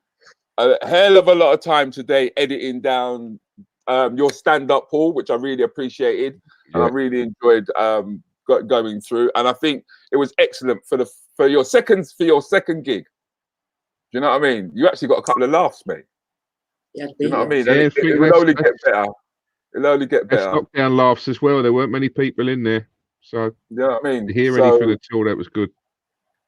a hell of a lot of time today editing down your stand-up, Paul, which I really appreciated, and I really enjoyed going through. And I think it was excellent for your second gig. Do you know what I mean? You actually got a couple of laughs, mate. Yeah, you know what I mean? Yeah, it'll only get better. It'll only get better. Lockdown laughs as well. There weren't many people in there, so you know what I mean. To hear anything at all, that was good.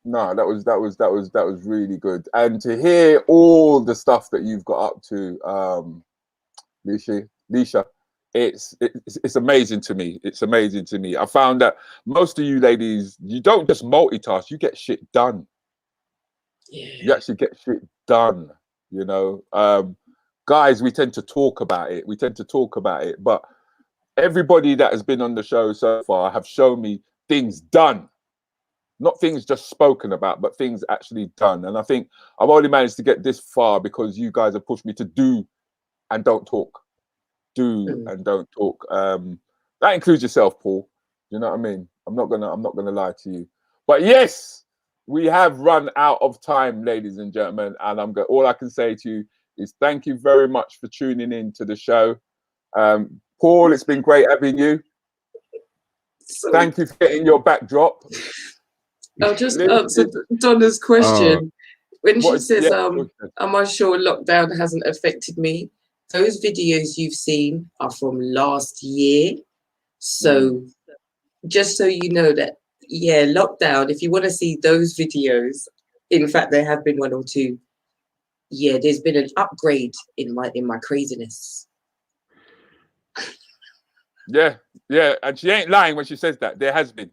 No, that was really good, and to hear all the stuff that you've got up to, Lescha, it's amazing to me. It's amazing to me. I found that most of you ladies, you don't just multitask; you get shit done. Yeah. You actually get shit done. You know. Guys, we tend to talk about it. But everybody that has been on the show so far have shown me things done. Not things just spoken about, but things actually done. And I think I've only managed to get this far because you guys have pushed me to do and don't talk. Do and don't talk. That includes yourself, Paul. You know what I mean? I'm not gonna lie to you. But yes, we have run out of time, ladies and gentlemen. And all I can say to you is thank you very much for tuning in to the show. Paul, it's been great having you. Thank you for getting your backdrop. I'll just answer Donna's question. When she says, am I sure lockdown hasn't affected me? Those videos you've seen are from last year. So just so you know that, yeah, lockdown, if you want to see those videos, in fact, there have been one or two. Yeah, there's been an upgrade in my craziness. Yeah, and she ain't lying when she says that. There has been.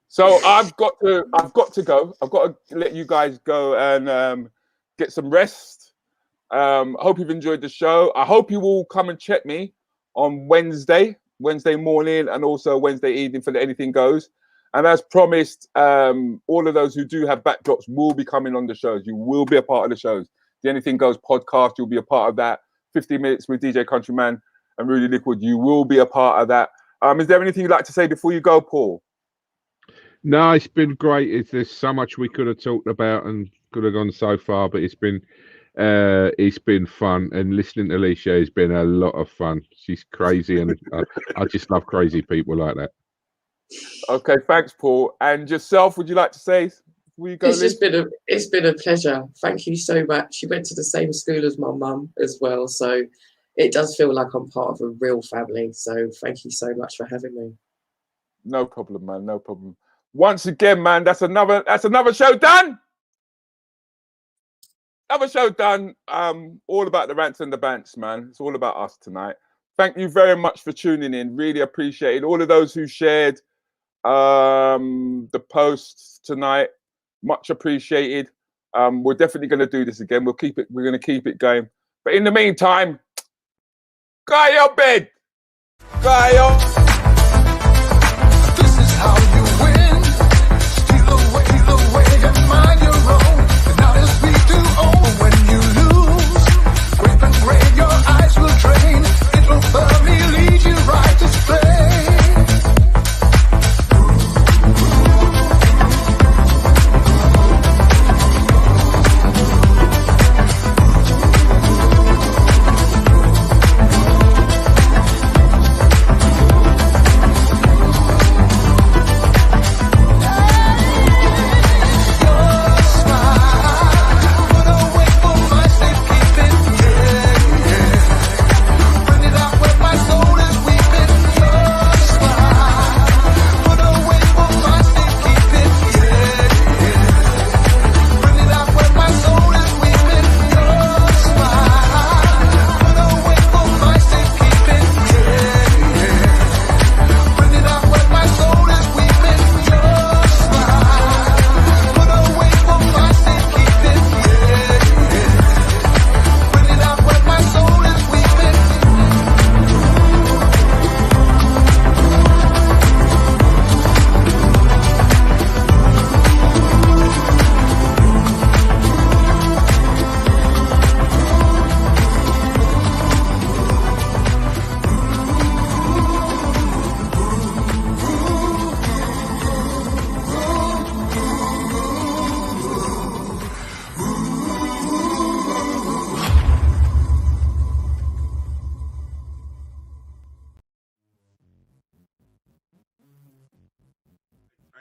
So I've got to go. I've got to let you guys go and get some rest. I hope you've enjoyed the show. I hope you will come and check me on Wednesday morning, and also Wednesday evening for the Anything Goes. And as promised, all of those who do have backdrops will be coming on the shows. You will be a part of the shows. The Anything Goes podcast, you'll be a part of that. 15 minutes with DJ Countryman and Rudi Lickwood, you will be a part of that. Is there anything you'd like to say before you go, Paul? No, it's been great. There's so much we could have talked about and could have gone so far, but it's been fun. And listening to Lescha has been a lot of fun. She's crazy, and I just love crazy people like that. Okay, thanks, Paul. And yourself, would you like to say before you go? It's been a pleasure. Thank you so much. She went to the same school as my mum as well, so it does feel like I'm part of a real family. So thank you so much for having me. No problem, man. No problem. Once again, man, that's another show done. Another show done. All about the rants and the bants, man. It's all about us tonight. Thank you very much for tuning in. Really appreciate it. All of those who shared the posts tonight, much appreciated. We're definitely going to do this again. We're going to keep it going. But in the meantime, go your bed. Go your. This is how you win. Steal away and mind your own. And not as we do own when you lose. Scrape and grade, your eyes will drain. It'll firmly lead you right to stay.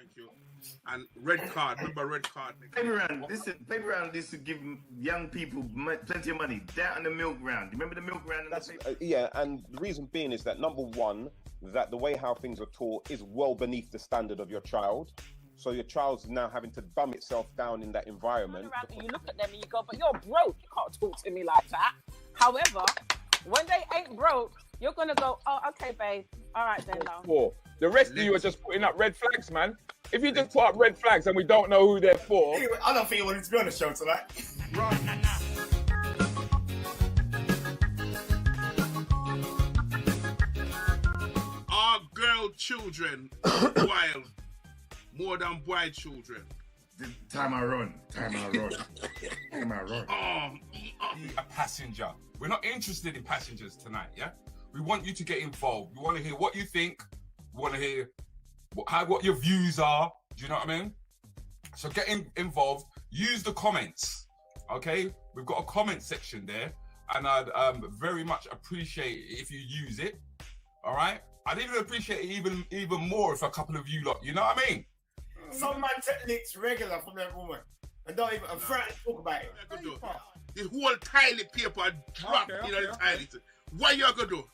Thank you. And red card. Remember red card. Paper round. Paper round. This would give young people plenty of money. That and the milk round. Remember the milk round? Yeah, and the reason being is that number one, that the way how things are taught is well beneath the standard of your child. So your child's now having to dumb itself down in that environment. You look at them and you go, but you're broke. You can't talk to me like that. However, when they ain't broke, you're going to go, oh, okay, babe. All right, then, love. For. The rest of you are just putting up red flags, man. If you just put up red flags and we don't know who they're for. Anyway, I don't think you wanted to be on the show tonight. Our girl children wild more than boy children. Time I run. A passenger. We're not interested in passengers tonight, yeah? We want you to get involved. We want to hear what you think. We want to hear what your views are. Do you know what I mean? So get involved. Use the comments, okay? We've got a comment section there, and I'd very much appreciate it if you use it, all right? I'd even appreciate it even more if a couple of you lot, you know what I mean? Some man techniques regular from that woman. And don't even frightened to talk about it. The whole toilet paper drop in the toilet. What you gonna do?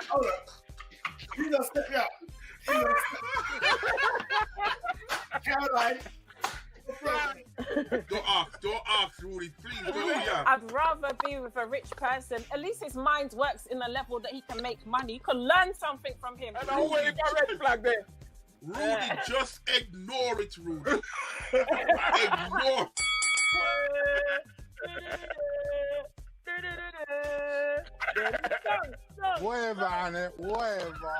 Hold up. You don't step me out. Caroline. Don't ask, Rudi, please. I'd rather be with a rich person. At least his mind works in a level that he can make money. You can learn something from him. And I'll wave my red flag there. Rudi, just ignore it, Rudi. Ignore. Whatever, honey, whatever.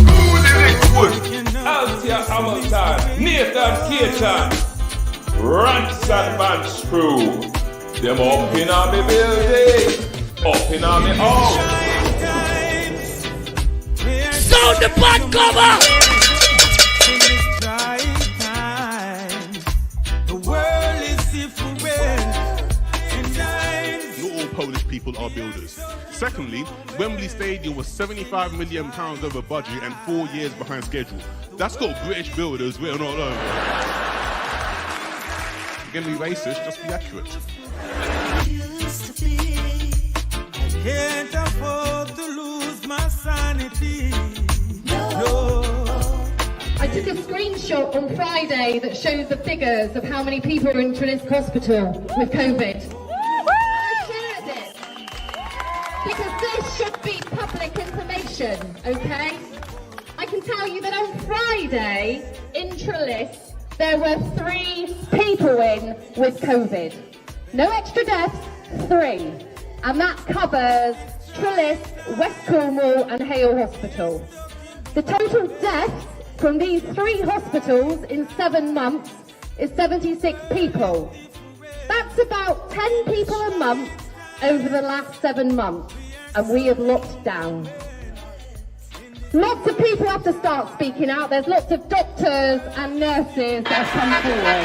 Rudi Lickwood, Althea Hamilton, Nathan Keaton, Ransom Band's crew. Them up in on me building, up in on me house. Sound the bad cover! Polish people are builders. Secondly, Wembley Stadium was £75 million over budget and 4 years behind schedule. That's got British builders written all over. You're going to be racist, just be accurate. Can't afford to lose my sanity. No. I took a screenshot on Friday that shows the figures of how many people are in Trelisk Hospital with COVID. Because this should be public information, okay? I can tell you that on Friday in Trelisk there were 3 people in with COVID. No extra deaths, 3. And that covers Trelisk, West Cornwall and Hale Hospital. The total deaths from these 3 hospitals in 7 months is 76 people. That's about 10 people a month over the last 7 months, and we have locked down. Lots of people have to start speaking out. There's lots of doctors and nurses that have come forward.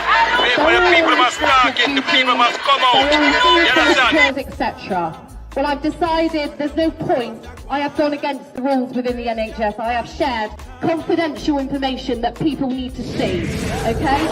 The people must talk it, the people must come out. Etc. Well, I've decided there's no point. I have gone against the rules within the NHS. I have shared confidential information that people need to see, okay?